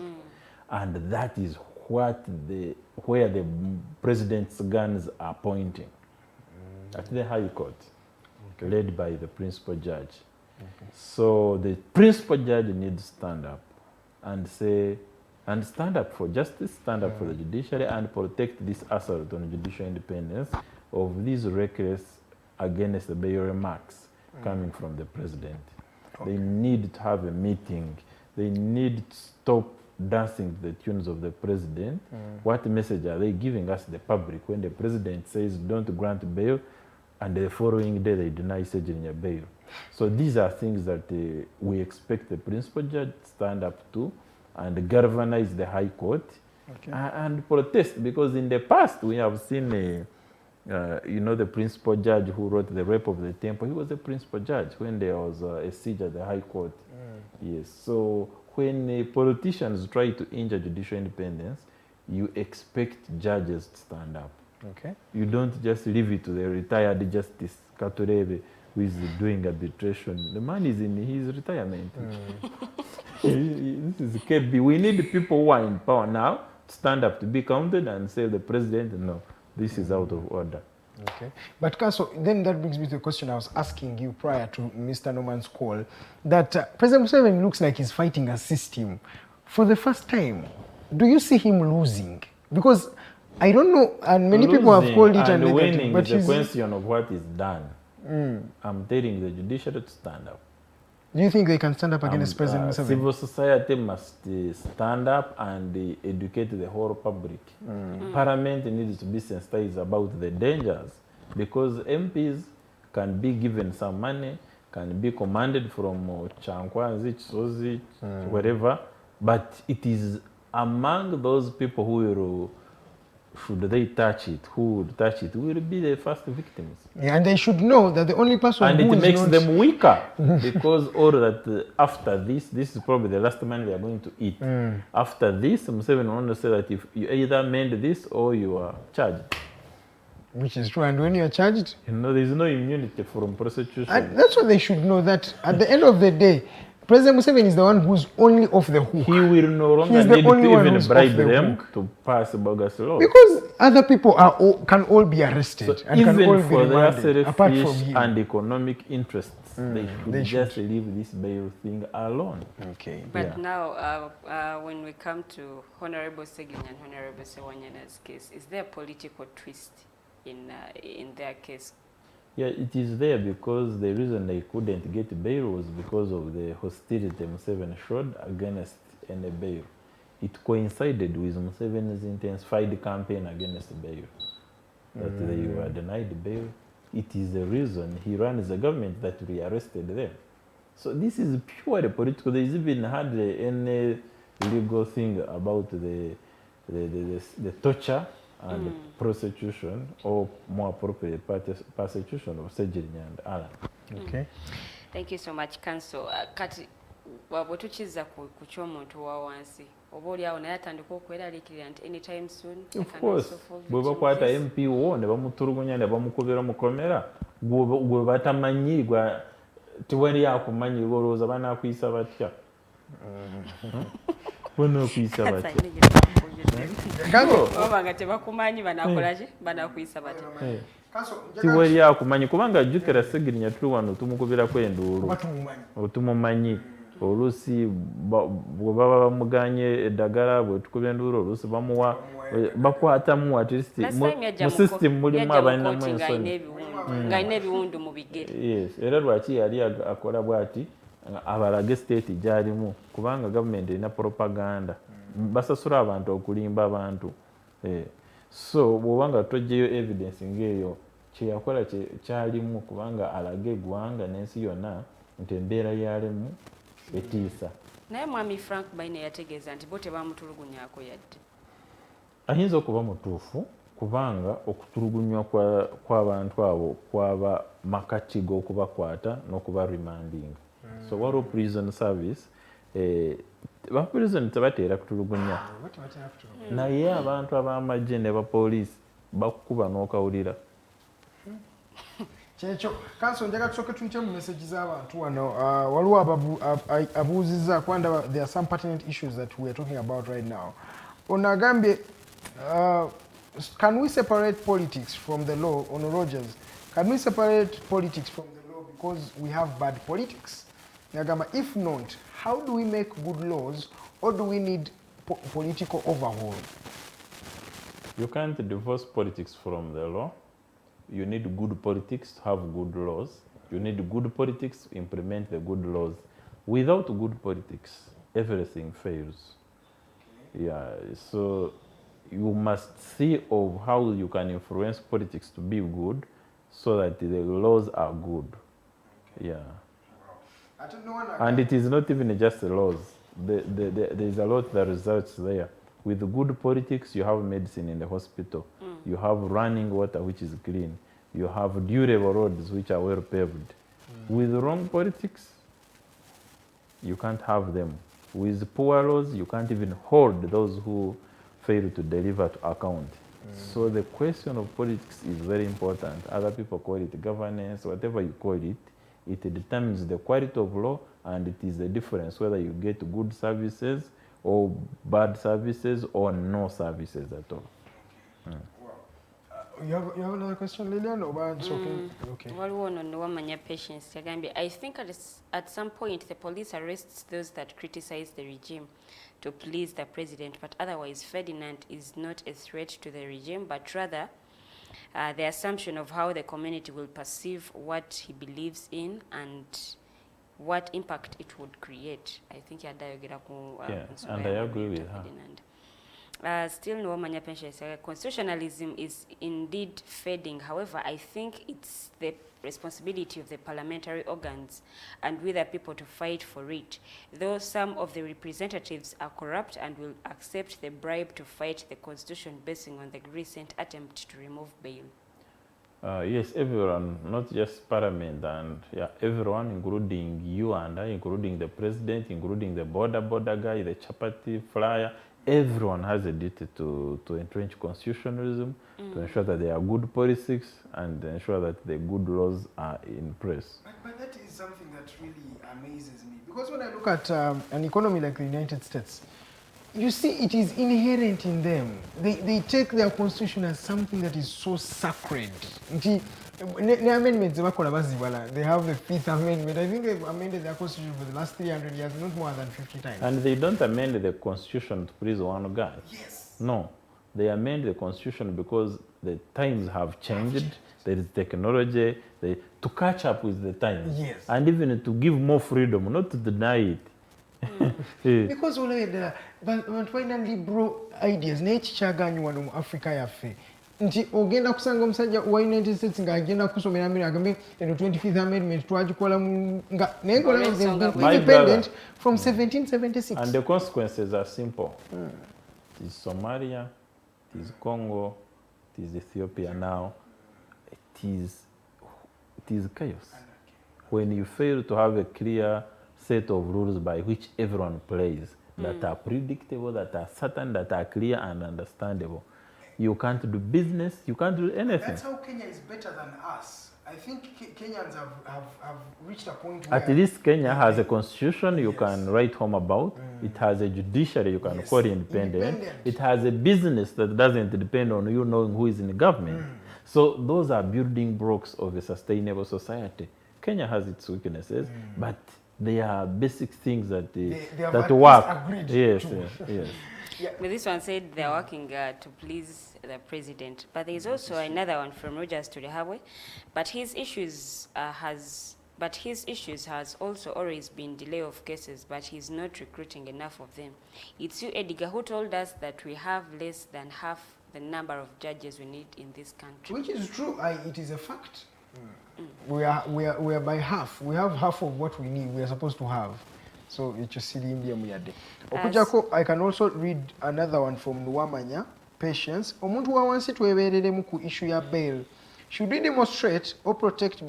And that is where the president's guns are pointing, at the high court, led by the principal judge. So the principal judge needs to stand up and say, and stand up for justice, stand up for the judiciary, and protect this assault on judicial independence of these reckless against the bail remarks coming from the president. They need to have a meeting. They need to stop dancing to the tunes of the president. What message are they giving us, the public, when the president says don't grant bail and the following day they deny Sejirinya bail? So these are things that we expect the principal judge to stand up to and galvanize the high court and protest, because in the past we have seen the principal judge who wrote The Rape of the Temple, he was a principal judge when there was a siege at the high court. Yes, so when politicians try to injure judicial independence, you expect judges to stand up. You don't just leave it to the retired Justice Katurebe who is doing arbitration. The man is in his retirement. This is KB. We need people who are in power now to stand up, to be counted and say the president, no, this is out of order. But Counsel, then that brings me to the question I was asking you prior to Mr. Norman's call, that President Museveni looks like he's fighting a system. For the first time, do you see him losing? Because I don't know, and many people have called it a negative, winning but is a question of what is done. I'm telling the judiciary to stand up. Do you think they can stand up against President Museveni? Civil society must stand up and educate the whole public. Parliament needs to be sensitized about the dangers, because MPs can be given some money, can be commanded from Chankwanzi, Chisozi, wherever, but it is among those people who will, should they touch it, who would touch it, will be the first victims. And they should know that the only person and who it is makes not... them weaker, because all that after this is probably the last money they are going to eat. After this, Museveni want to say that if you either mend this or you are charged. Which is true, and when you are charged... there is no immunity from prosecution. And that's what they should know, that at the end of the day, President Museveni is the one who's only off the hook. He will no longer need to even bribe them to pass bogus laws. Because other people can all be arrested. So and even can all for be their remanded, apart from selfish him. and economic interests, they should just should. leave this bail thing alone. But now, when we come to Honorable Segin and Honorable Sewanyana's case, is there a political twist in their case? Yeah, it is there because the reason they couldn't get bail was because of the hostility Museveni showed against any bail. It coincided with Museveni's intensified campaign against bail, that they were denied bail. It is the reason he runs the government that we arrested them. So this is purely political. There is even hardly any legal thing about the torture and prosecution, or more appropriate, persecution of Sejirinya and Alan. Thank you so much, Counsel. Kati wabotuchiza kuchomuntu wa wansi. Oboli awo naye atandika okweraliikirira nti anytime soon. Of course, bwe bakwata MP wo ne bamutulugunya ne bamukubira mu komera, gwe batamanyi tiwali akumanyi olowooza banaakuyisa batya. Banaakuyisa batya. Obanga tebakumanyi banakolaki banaakuyisa batya. Tiwali akumanyi kubanga jjukira Sejirinya tuli wano tumukubirako enduulu. Tumumanyi. Oluusi bwe baba bamuganye eddagala bwe tukubya enduulu oluusi bamuwa bakwatamu at least mu system mulimu abalinamu ensonyi. Ng'alina ebiwundu mu bigere. Yes, era lwaki yali akola bw'ati abalage state gy'alimu kubanga gavumenti erina propaganda. Basasula abantu okulimba abantu. So bw'obanga toggyeyo evidence ng'eyo kyeyakola kyalimu kubanga alage eggwanga n'ensi yonna nti embeera yalimu etiisa. Naye mwami Frank Baine yategeeza nti bo tebamutulugunyaako yadde. Ayinza okuba mutuufu kubanga okutulugunywa kw'abantu abo kwaba makati g'okubakwata n'okuba remanding. So waliwo prison service ba prison tebateera kutulugunya. Naye abantu ab'amagye ne bapoliisi bakukuba n'okawulira. Kyekyo Counsel njaga tusooke tuyite mu message z'abantu wano. Waliwo abuuzizza kwanda there are some pertinent issues that we are talking about right now. Ono agambye can we separate politics from the law? Ono Rogers, can we separate politics from the law because we have bad politics? Nagamba, if not, how do we make good laws, or do we need political overhaul? You can't divorce politics from the law. You need good politics to have good laws. You need good politics to implement the good laws. Without good politics, everything fails. Yeah, so you must see of how you can influence politics to be good so that the laws are good. Yeah. And it is not even just the laws. There is a lot that results there. With good politics, you have medicine in the hospital. You have running water, which is clean. You have durable roads, which are well paved. With wrong politics, you can't have them. With poor laws, you can't even hold those who fail to deliver to account. So the question of politics is very important. Other people call it governance, whatever you call it. It determines the quality of law, and it is the difference whether you get good services or bad services or no services at all. You have another question, Lillian? Or it's okay? Okay. I think at some point the police arrests those that criticize the regime to please the president, but otherwise Ferdinand is not a threat to the regime, but rather the assumption of how the community will perceive what he believes in and what impact it would create. I think and I agree with her. Still no manya pension constitutionalism is indeed fading. However, I think it's the responsibility of the parliamentary organs and we the people to fight for it. Though some of the representatives are corrupt and will accept the bribe to fight the constitution basing on the recent attempt to remove bail. Yes, everyone, not just parliament, and yeah, everyone, including you and I, including the president, including the border guy, the chapati flyer. Everyone has a duty to entrench constitutionalism, to ensure that there are good policies and ensure that the good laws are in place. But that is something that really amazes me. Because when I look at an economy like the United States, you see it is inherent in them. They take their constitution as something that is so sacred. They have the 5th Amendment. I think they've amended their constitution for the last 300 years, not more than 50 times. And they don't amend the constitution to please one guy. Yes. No. They amend the constitution because the times have changed. There is technology to catch up with the times. Yes. And even to give more freedom, not to deny it. Because but finally bro ideas n'eki kyaganywa wano mu Africa yaffe nti ogenda kusanga omusajja wa United States ng'agenda kusomera America agambe eno 25th Amendment twagikola nga naye ngola independent from 1776. And the consequences are simple. It is Somalia, it is Congo, it is Ethiopia now. It is chaos. When you fail to have a clear set of rules by which everyone plays, that are predictable, that are certain, that are clear and understandable, you can't do business, you can't do anything. That's how Kenya is better than us. I think Kenyans have reached a point where... At least Kenya has a constitution you can write home about. It has a judiciary you can call independent. It has a business that doesn't depend on you knowing who is in the government. So those are building blocks of a sustainable society. Kenya has its weaknesses, but they are basic things that that work. Yes. Yeah. But this one said they're working to please the president. But there is also another one from Rogers to the Highway. But his issues has also always been delay of cases, but he's not recruiting enough of them. It's you, Edgar, who told us that we have less than half the number of judges we need in this country. Which is true. It is a fact. We are by half. We have half of what we need. We are supposed to have. So it's just India muyade. Okujako, I can also read another one from Nwamanya. Patience. Omuntu wa wansi twebereremu ku issue ya bail. Should we demonstrate or protect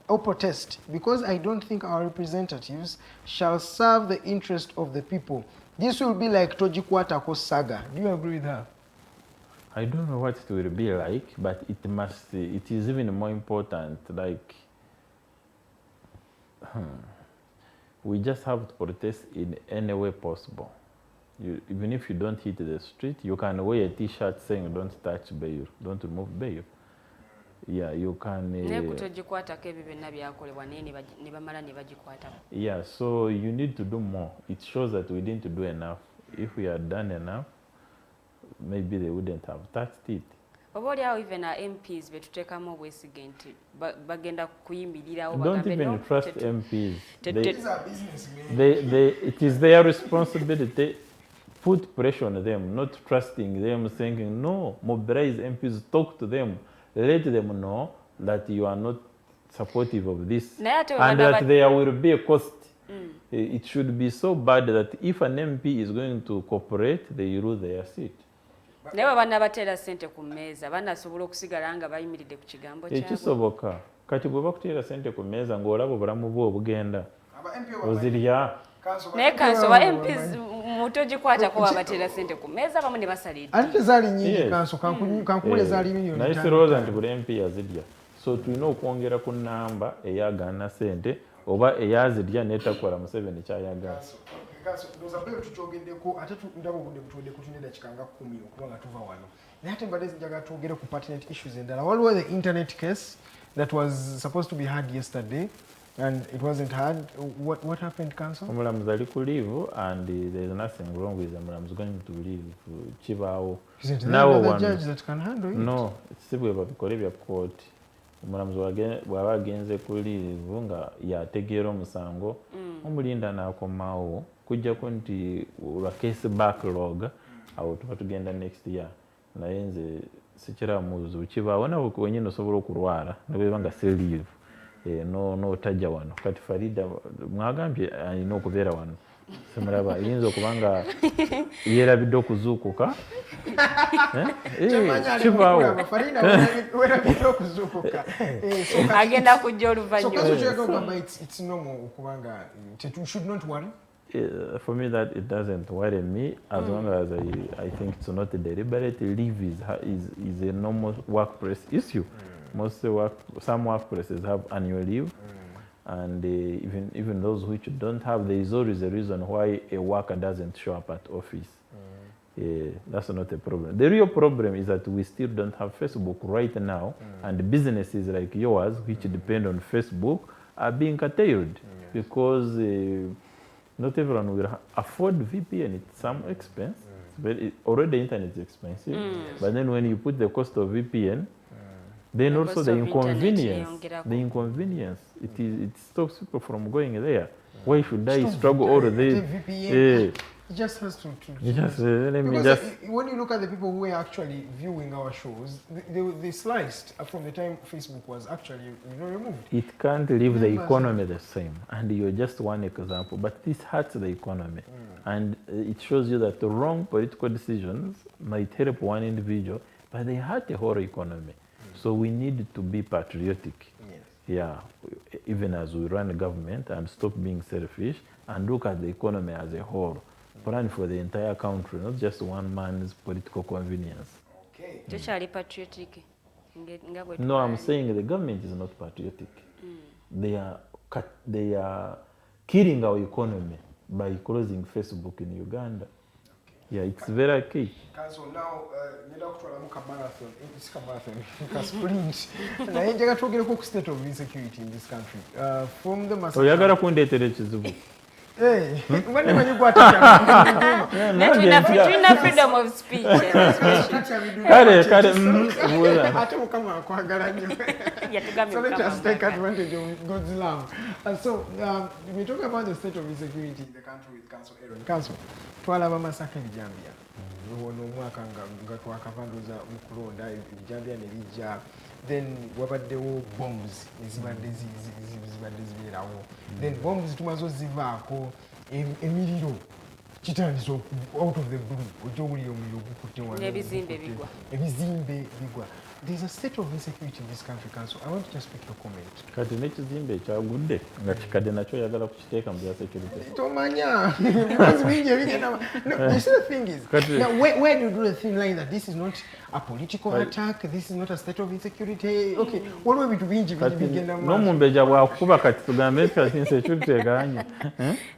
or protest because I don't think our representatives shall serve the interest of the people. This will be like Tojikwatako saga. Do you agree with her? I don't know what it will be like, but it is even more important, like, we just have to protest in any way possible. Even if you don't hit the street, you can wear a t-shirt saying don't touch bail, don't remove bail. Yeah, you can. Yeah, so you need to do more. It shows that we didn't do enough. If we had done enough, maybe they wouldn't have touched it. About how even our MPs don't even trust MPs. It is their responsibility. Put pressure on them, not trusting them, thinking, no, mobilize MPs, talk to them, let them know that you are not supportive of this and that there will be a cost. It should be so bad that if an MP is going to cooperate, they lose their seat. Ekisoboka kati bwe bakuteera ssente ku mmeeza ng'olaba obulamu bwo obugenda ozirya naye kanso wa MPs mutogikwatako wabateera ssente ku mmeeza bamu ne basalidde ate tezaali nnyingi kanso kankule zaali milioni naye sirowooza nti buli MP yazirya so tulina okwongera ku nnamba eyagaana ssente oba eyazirya n'etakola Museveni kyayagala. Ndoza bwe tukyogeddeko ate ndaba obudde butudde kutunde dakika nga 10 okuba nga tuva wano naye ate mbadde njaga twogere ku pertinent issues endala waliwo the internet case that was supposed to be heard yesterday and it wasn't heard. What happened, Counsel? Omulamuzi ali ku leave and there's nothing wrong with the Omulamuzi going to leave kibaawo. Isn't there another judge that can handle it? No, si bwe babikola bya court. Omulamuzi bw'aba agenze ku leave nga yategeera omusango omulinda n'akomawo kujjako nti olwa case backlog awo tuba tugenda next year naye nze sikiramuzi kibaawo nawe wenyini osobola okulwala ne bweba nga si leave n'otajja wano kati Farida mwagambye alina okubeera wano semulaba yinza okuba nga yeerabidde okuzuukuka kibaawo agenda kujja oluvannyuma. It's normal okuba nga should not worry. For me, that it doesn't worry me as long as I think it's not a deliberate leave is a normal workplace issue. Some workplaces have annual leave, and even those which don't have, there is always a reason why a worker doesn't show up at office. That's not a problem. The real problem is that we still don't have Facebook right now, and businesses like yours, which depend on Facebook, are being curtailed because not everyone will afford VPN. It's some expense. But already the internet is expensive. But then when you put the cost of VPN, then also the inconvenience. It stops people from going there. Why should I struggle all of this? It just has to when you look at the people who are actually viewing our shows, they sliced from the time Facebook was actually removed. It can't leave the economy the same, and you're just one example. But this hurts the economy, and it shows you that the wrong political decisions might help one individual, but they hurt the whole economy. So we need to be patriotic. Yeah, even as we run a government, and stop being selfish and look at the economy as a whole. Plan for the entire country, not just one man's political convenience. Okay. Patriotic. No, I'm saying the government is not patriotic. They are killing our economy by closing Facebook in Uganda. Yeah, it's very key. So now, sprint. I'm talking about state of insecurity in this country. From the massacre. So you gotta put it Hey, when you go between freedom of speech so let us take advantage of God's love. And so we talk about the state of insecurity in the country with Counsel Eron. Counsel, twalaba massacre in Gambia. omwaka nga twakavanduza mu kulonda ejjambya ne lijja then wabaddewo bombs ezibadde zibeerawo then bombs tumaze ozivaako emiriro kitandise out of the blue ojja owulira omuliro gukutte wano ebizimbe bigwa. There's a state of insecurity in this country, Council. I want to just pick your comment. Kati n'ekizimbe ekyagudde nga kikadde nakyo oyagala kukiteeka mu bya security. Tomanya. Because we no, you see the thing is, now where do you do the thin line that this is not a political attack, this is not a state of insecurity? Okay, what are we to bingi bigenda mu? N'omumbeja bwakuba kati tugambe nti insecurity eganye.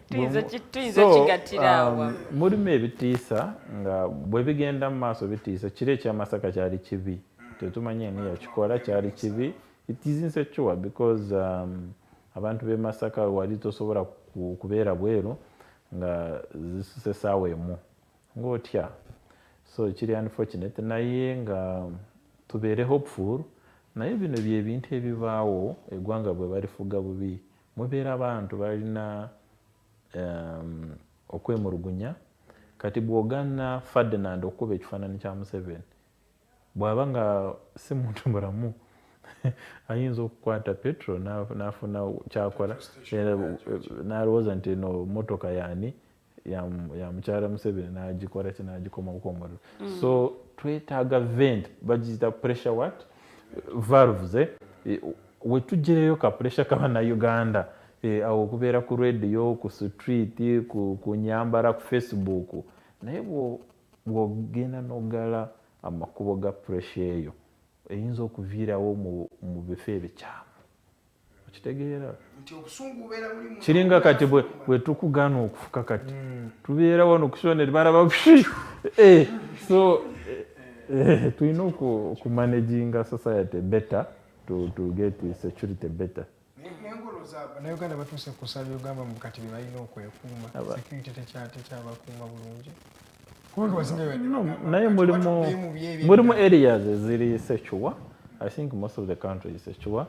Tuyinza kigattira awo. Mulimu ebitiisa nga bwe bigenda mu maaso bitiisa kiri ekyamasaka kyali kibi. Tetumanye ni yakikola kyali kibi. It is insecure because abantu b'e Masaka wali tosobola kubeera bweru nga zisuse saawa emu ng'otya. So kiri unfortunate naye nga tubeere hopeful naye bino by'ebintu ebibaawo eggwanga bwe balifuga bubi mubeera abantu balina okwemulugunya kati bw'ogaana Ferdinand okuba ekifaananyi kya Museveni bw'aba nga si muntu mulamu ayinza okukwata petrol n'afuna kyakola n'alowooza nti eno motoka yaani ya mukyala Museveni n'agikola ki n'agikomaku omuliro. So twetaaga vent bagiyita pressure what valves we tugireyo ka pressure kaba na Uganda awo okubeera ku radio ku street ku nyambala ku Facebook naye bw'ogenda n'ogala amakubo ga pressure eyo eyinza okuviirawo mu bifo ebikyamu okitegeera kiringa kati bwe tukugaana okufuka kati tubeera wano okushonera baraba so tulina okumanaginga society better to get security better. Bannayuganda batuuse ku kusaba ogamba mu kati bye balina okwekuuma security tekyabakuuma bulungi. Naye mulimu areas eziri secure. I think most of the country is secure,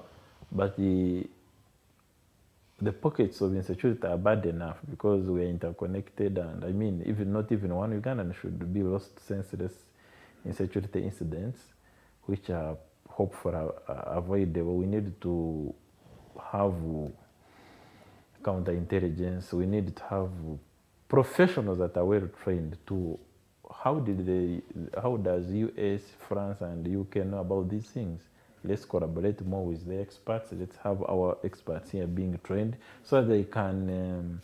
but the pockets of insecurity are bad enough because we are interconnected, and I mean, not even one Ugandan should be lost senseless insecurity incidents, which are hopefully avoidable. We need to have counterintelligence. We need to have professionals that are well trained to. How does US, France, and UK know about these things? Let's collaborate more with the experts. Let's have our experts here being trained so that they can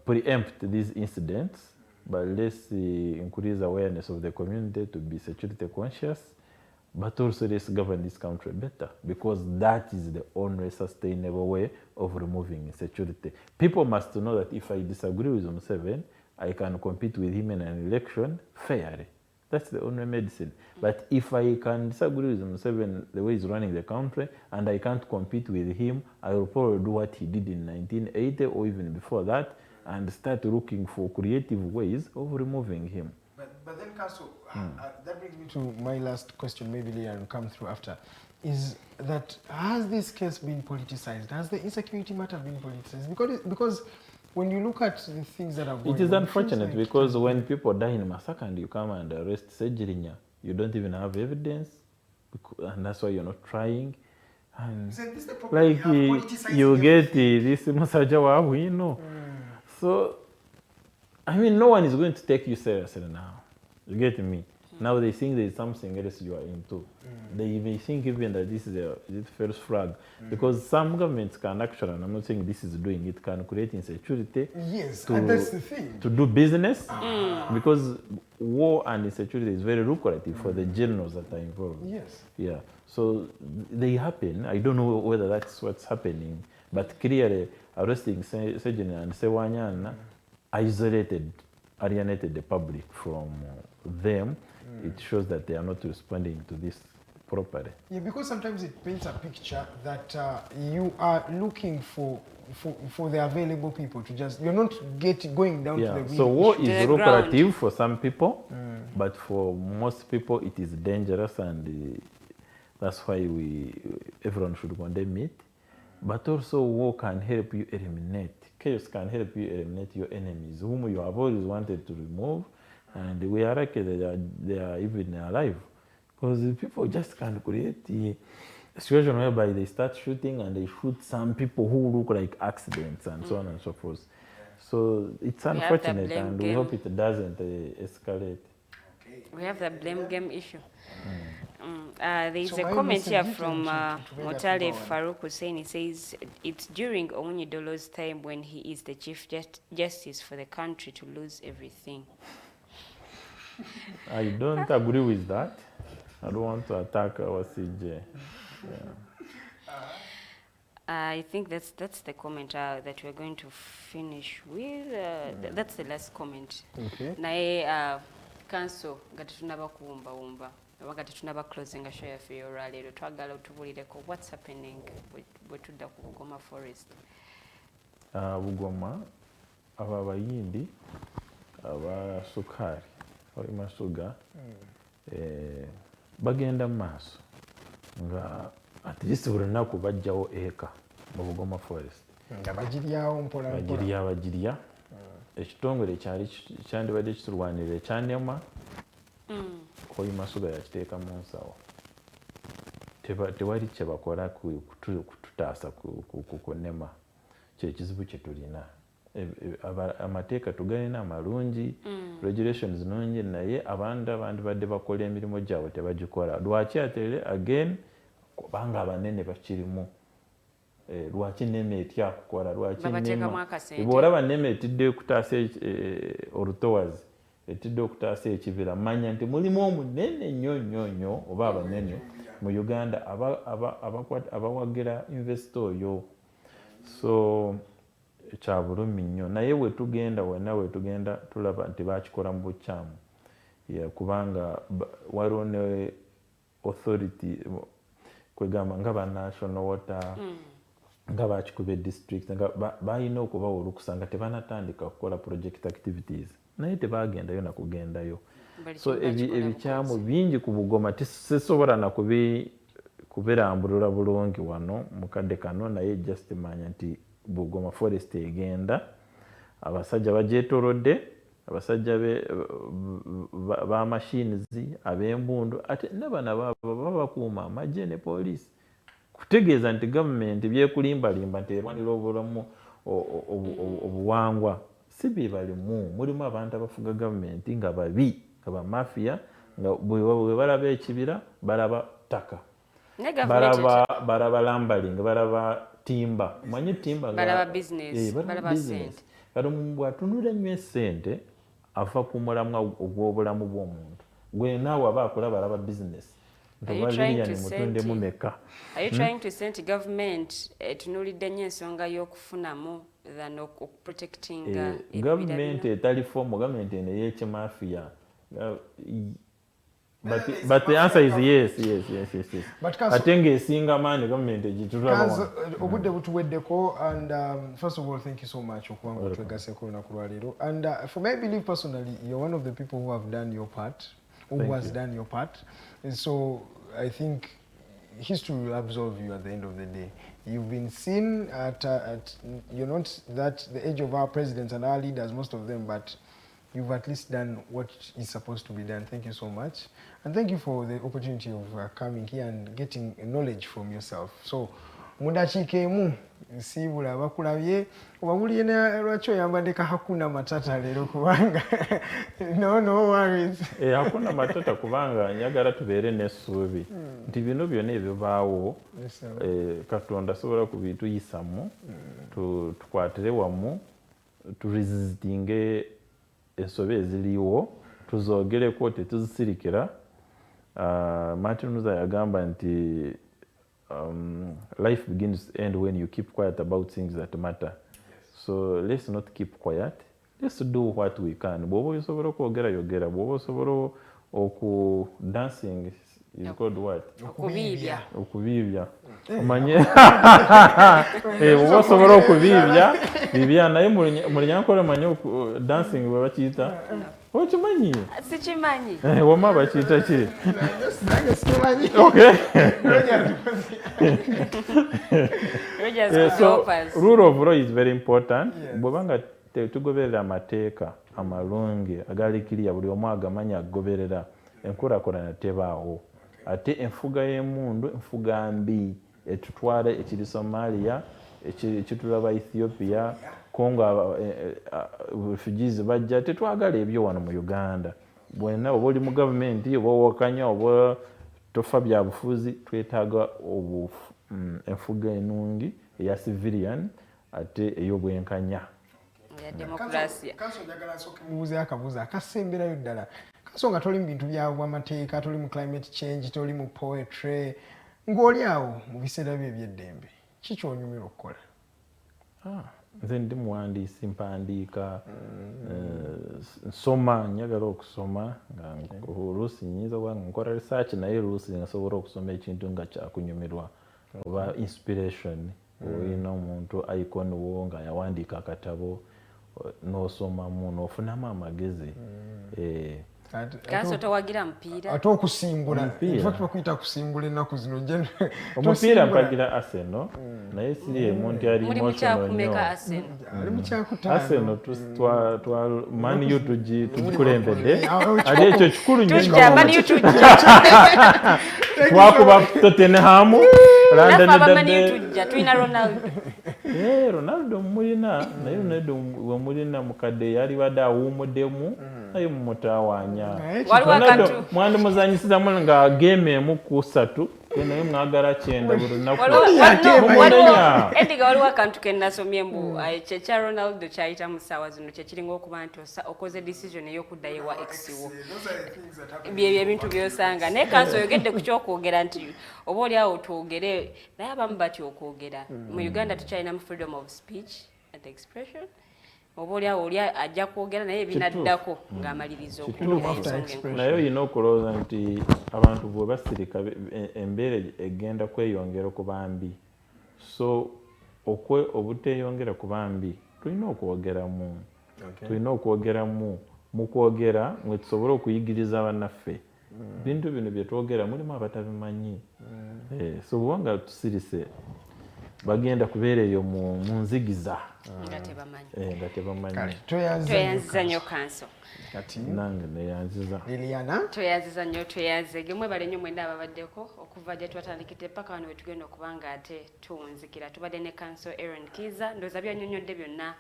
preempt these incidents. But let's increase awareness of the community to be security conscious. But also let's govern this country better because that is the only sustainable way of removing insecurity. People must know that if I disagree with Museveni, I can compete with him in an election fairly. That's the only medicine. But if I can disagree with Museveni the way he's running the country and I can't compete with him, I will probably do what he did in 1980 or even before that and start looking for creative ways of removing him. But then, Council, that brings me to my last question, maybe later will come through after, is that has this case been politicized? Has the insecurity matter been politicized? Because when you look at the things that are going on... It is unfortunate because when people die in Masaka and you come and arrest Sejirinya, you don't even have evidence, and that's why you're not trying. And like you get this Musaja Wahu, you know. So, I mean, no one is going to take you seriously now. You get me? Now they think there's something else you are into. They may think even that this is the first flag. Because some governments can actually, and I'm not saying this is doing it, can create insecurity. Yes, and that's the thing. To do business. Because war and insecurity is very lucrative for the generals that are involved. Yes. Yeah. So they happen. I don't know whether that's what's happening. But clearly, arresting Sejini and Sewanyana alienated the public from them. It shows that they are not responding to this properly. Yeah, because sometimes it paints a picture that you are looking for the available people to just, you're not going down to the real so war is lucrative for some people, but for most people it is dangerous, and that's why everyone should condemn it. But also war can help you eliminate, chaos can help you eliminate your enemies, whom you have always wanted to remove. And we are lucky that they are even alive. Because people just can't create a situation whereby they start shooting and they shoot some people who look like accidents and so on and so forth. So it's unfortunate, and we hope it doesn't escalate. We have the blame game issue. There's a comment here from Motale Farouk Hussein. He says it's during Owunyidolo's time when he is the Chief Justice for the country to lose everything. I don't agree with that. I don't want to attack our CJ. I think that's the comment that we're going to finish with. That's the last comment. Okay. Naye Counsel gati tunaba kuwumba wakati tunaba closing show yaffe y'olwaleero twagala otubulireko what's happening bwe tudda ku Bugoma Forest. Bugoma aba abayindi aba sukari masuga bagenda mu maaso nga at least buli lunaku bajjawo eka mu Bugoma Forest nga bagiryawo mpola bagirya ekitongole kyandibadde kitulwanirira ekyanema Koyi Masuga yakiteeka mu nsawo tewali kye bakola kututaasa kunema kyekizibu kye tulina amateeka tugalina amalungi regulations nungi naye abandi badde bakola emirimu gyabwe tebagikola lwaki atere again kubanga abanene bakirimu lwaki neme etya kukola lwaki bw'olaba neme etidde okutaasa olutowazi etidde okutaasa ekibira manya nti mulimu omunene nnyo oba abanene mu Uganda abawagira investor oyo so kya bulumi nnyo naye wena tugenda tulaba nti bakikola mu bukyamu kubanga waliwo ne authority kwegamba nga ba national water nga bakikuba district nga balina okubawa olukusa nga tebanatandika kukola project activities naye tebagendayo nakugendayo so ebikyamu bingi ku Bugoma tisobola nakubirambulula bulungi wano mukadde kano naye just manya nti Bugoma Forest egenda abasajja bagyetoolodde abasajja ba machines ab'embundu ate nabana babakuuma amagye ne poliisi kutegeeza nti gavumenti byekulimbalimba nti erwanira obulamu obuwangwa si bye balimu mulimu abantu abafuga gavumenti nga babi nga bamafiya nga bwe balaba ekibira balaba ttaka balaba lambaling balaba timba manyi timba balaba business balaba sente kati bwatunula nnyo esente ava ku mulamwa ogw'obulamu bw'omuntu gwe naawe aba akulaba alaba business. Are you trying to say government tunulidde nnyo ensonga y'okufunamu than protecting government etali fomu government eno ey'ekimafiya but the answer is yes. Ate ng'esinga maanyi government egitulaba obudde butuweddeko and first of all thank you so much okuwanga twegaseko olunaku lwaleero and for me I believe personally you're one of the people who have done your part done your part. And so I think history will absolve you at the end of the day. You've been seen at you're not that the age of our presidents and our leaders, most of them, but you've at least done what is supposed to be done. Thank you so much. And thank you for the opportunity of coming here and getting knowledge from yourself. So, mudakiikeemu nsiibula abakulabye obawulire lwaki oyambadde hakuna matata leero kubanga no worries hakuna matata kubanga njagala tubeere n'essuubi nti bino byonna ebibaawo Katonda asobola kubituyisamu tukwatire wamu turesistinge ensobe eziriwo tuzoogereko tetuzisirikira Martin Luther yagamba nti life begins to end when you keep quiet about things that matter. So let's not keep quiet. Let's do what we can. Bwoba osobola okwogera yogera. Bwoba osobola dancing is called what? Okubibya. Manye. Bwoba osobola okubibya. Bibya naye mulinyankole manye dancing bwe bakiyita. Okimanyi? Sikimanyi. Wama bakiyita ki? Okay. So rule of law is very important. Bwebanga tugoberera amateeka amalungi agalikiriya buli omu agamanya agoberera enkulaakulana tebaawo ate enfuga y'emundu enfuga mbi etutwala ekiri Somalia ekitulaba Ethiopia Congo refugees bajja tetwagala ebyo wano mu Uganda bwena oba oli mu gavumenti oba wakanya oba tofa bya bufuzi twetaaga enfuga enungi eya civilian ate ey'obwenkanya ya demokrasia. Kanso njagala nsooke mubuuze akabuuzo akasemberayo ddala. Kanso nga toli mu bintu by'amateeka, toli mu climate change, toli mu poetry, ng'oli awo mu biseera byo eby'eddembe. Ki ky'onyumirwa okukola? Nze ndi muwandiisi mpandiika, nsoma, njagala okusoma, oluusi nnyinza okuba nga nkola research naye oluusi nsobola okusoma ekintu nga kyakunyumirwa oba inspiration. Olina omuntu icon wo nga yawandiika akatabo n'osomamu n'ofunamu amagezi. Kanso towagira mupiira? Ate okusimbula. Bakuyita kusimbula ennaku zino. Omupiira mpagira Arsenal naye siri omuntu ali emotional nnyo. Arsenal Man U tugikulembedde. Ali ekyo kikulu nnyo. Man U tujja. Twakuba Tottenham. Man U tujja. Tulina Ronaldo. Ronaldo mulina naye Ronaldo we mulina mukadde yali badde awumuddemu naye mumutawanya. Ronaldo mwandi muzanyisizamu nga game emu ku 3 naye mwagala 9 buli lunaku. Ediga waliwo akantu ke nasomye mbu ekya Ronaldo kyayita mu ssaawa zino kyekiringa okuba nti okoze decision ey'okuddayo ewa ex wo. Byebyo ebintu by'osanga naye Kanso oyogedde ku kyokwogera nti oba oli awo twogere naye abamu batya okwogera. Mu Uganda tukyalinamu freedom of speech and expression. Oba oli awo oli ajja kwogera naye ebinaddako ng'amaliriza okuwulira ensonga enkulu. Naye olina okulowooza nti abantu bwe basirika embeera egenda kweyongera okuba mbi. So obuteeyongera kuba mbi tulina okwogeramu. Tulina okwogeramu mu kwogera mwe tusobole okuyigiriza bannaffe. Bintu bino bye twogera mulimu abatabimanyi. So bwanga tusirise bagenda kubeera eyo mu nzigiza. Nga tebamanyi. Tweyanziza nnyo Kanso. Nange neyanziza. Liliana? Tweyanziza nnyo tweyanzege mwebale nnyo mwenda ababaddeko okuva gye twatandikidde paka wano we tugenda okuba nga ate tuwunzikira. Tubadde ne Counsel Eron Kiiza ndowooza byanyonnyodde byonna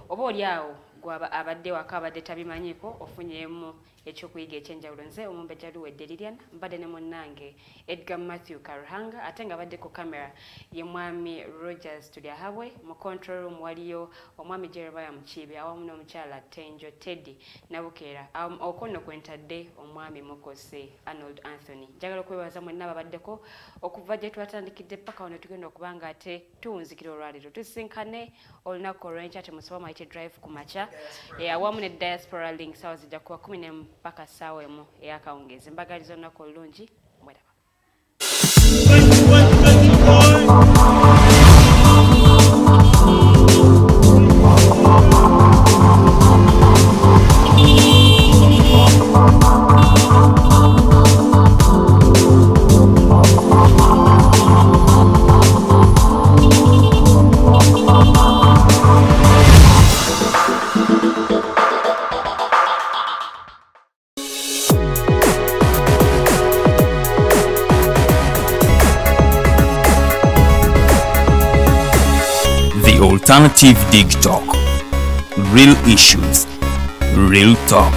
oba oli awo gwaba abadde waka abadde tabimanyiiko ofunyeemu ekyokuyiga ekyenjawulo. Nze omumbejja Luwedde Lilian mbadde ne munnange Edgar Matthew Karuhanga ate nga badde ku kamera ye mwami Rogers Tulyahabwe mu control room waliyo omwami Jeremiah Mukiibi awamu n'omukyala Tenjo Teddy Nabukeera okono kwentadde omwami Mukose Arnold Anthony. Njagala okwebaza mwenna ababaddeko okuva gye twatandikidde paka wano tugenda okuba nga ate tuwunzikira olwaleero tusinkane olunaku olw'enkya temusaba Mighty Drive ku makya awamu ne Diaspora Link ssaawa zijja kuba 10 mpaka ssaawa emu ey'akawungeezi. Mbagaliza olunaku olulungi. Alternative Dig Talk. Real issues, real talk.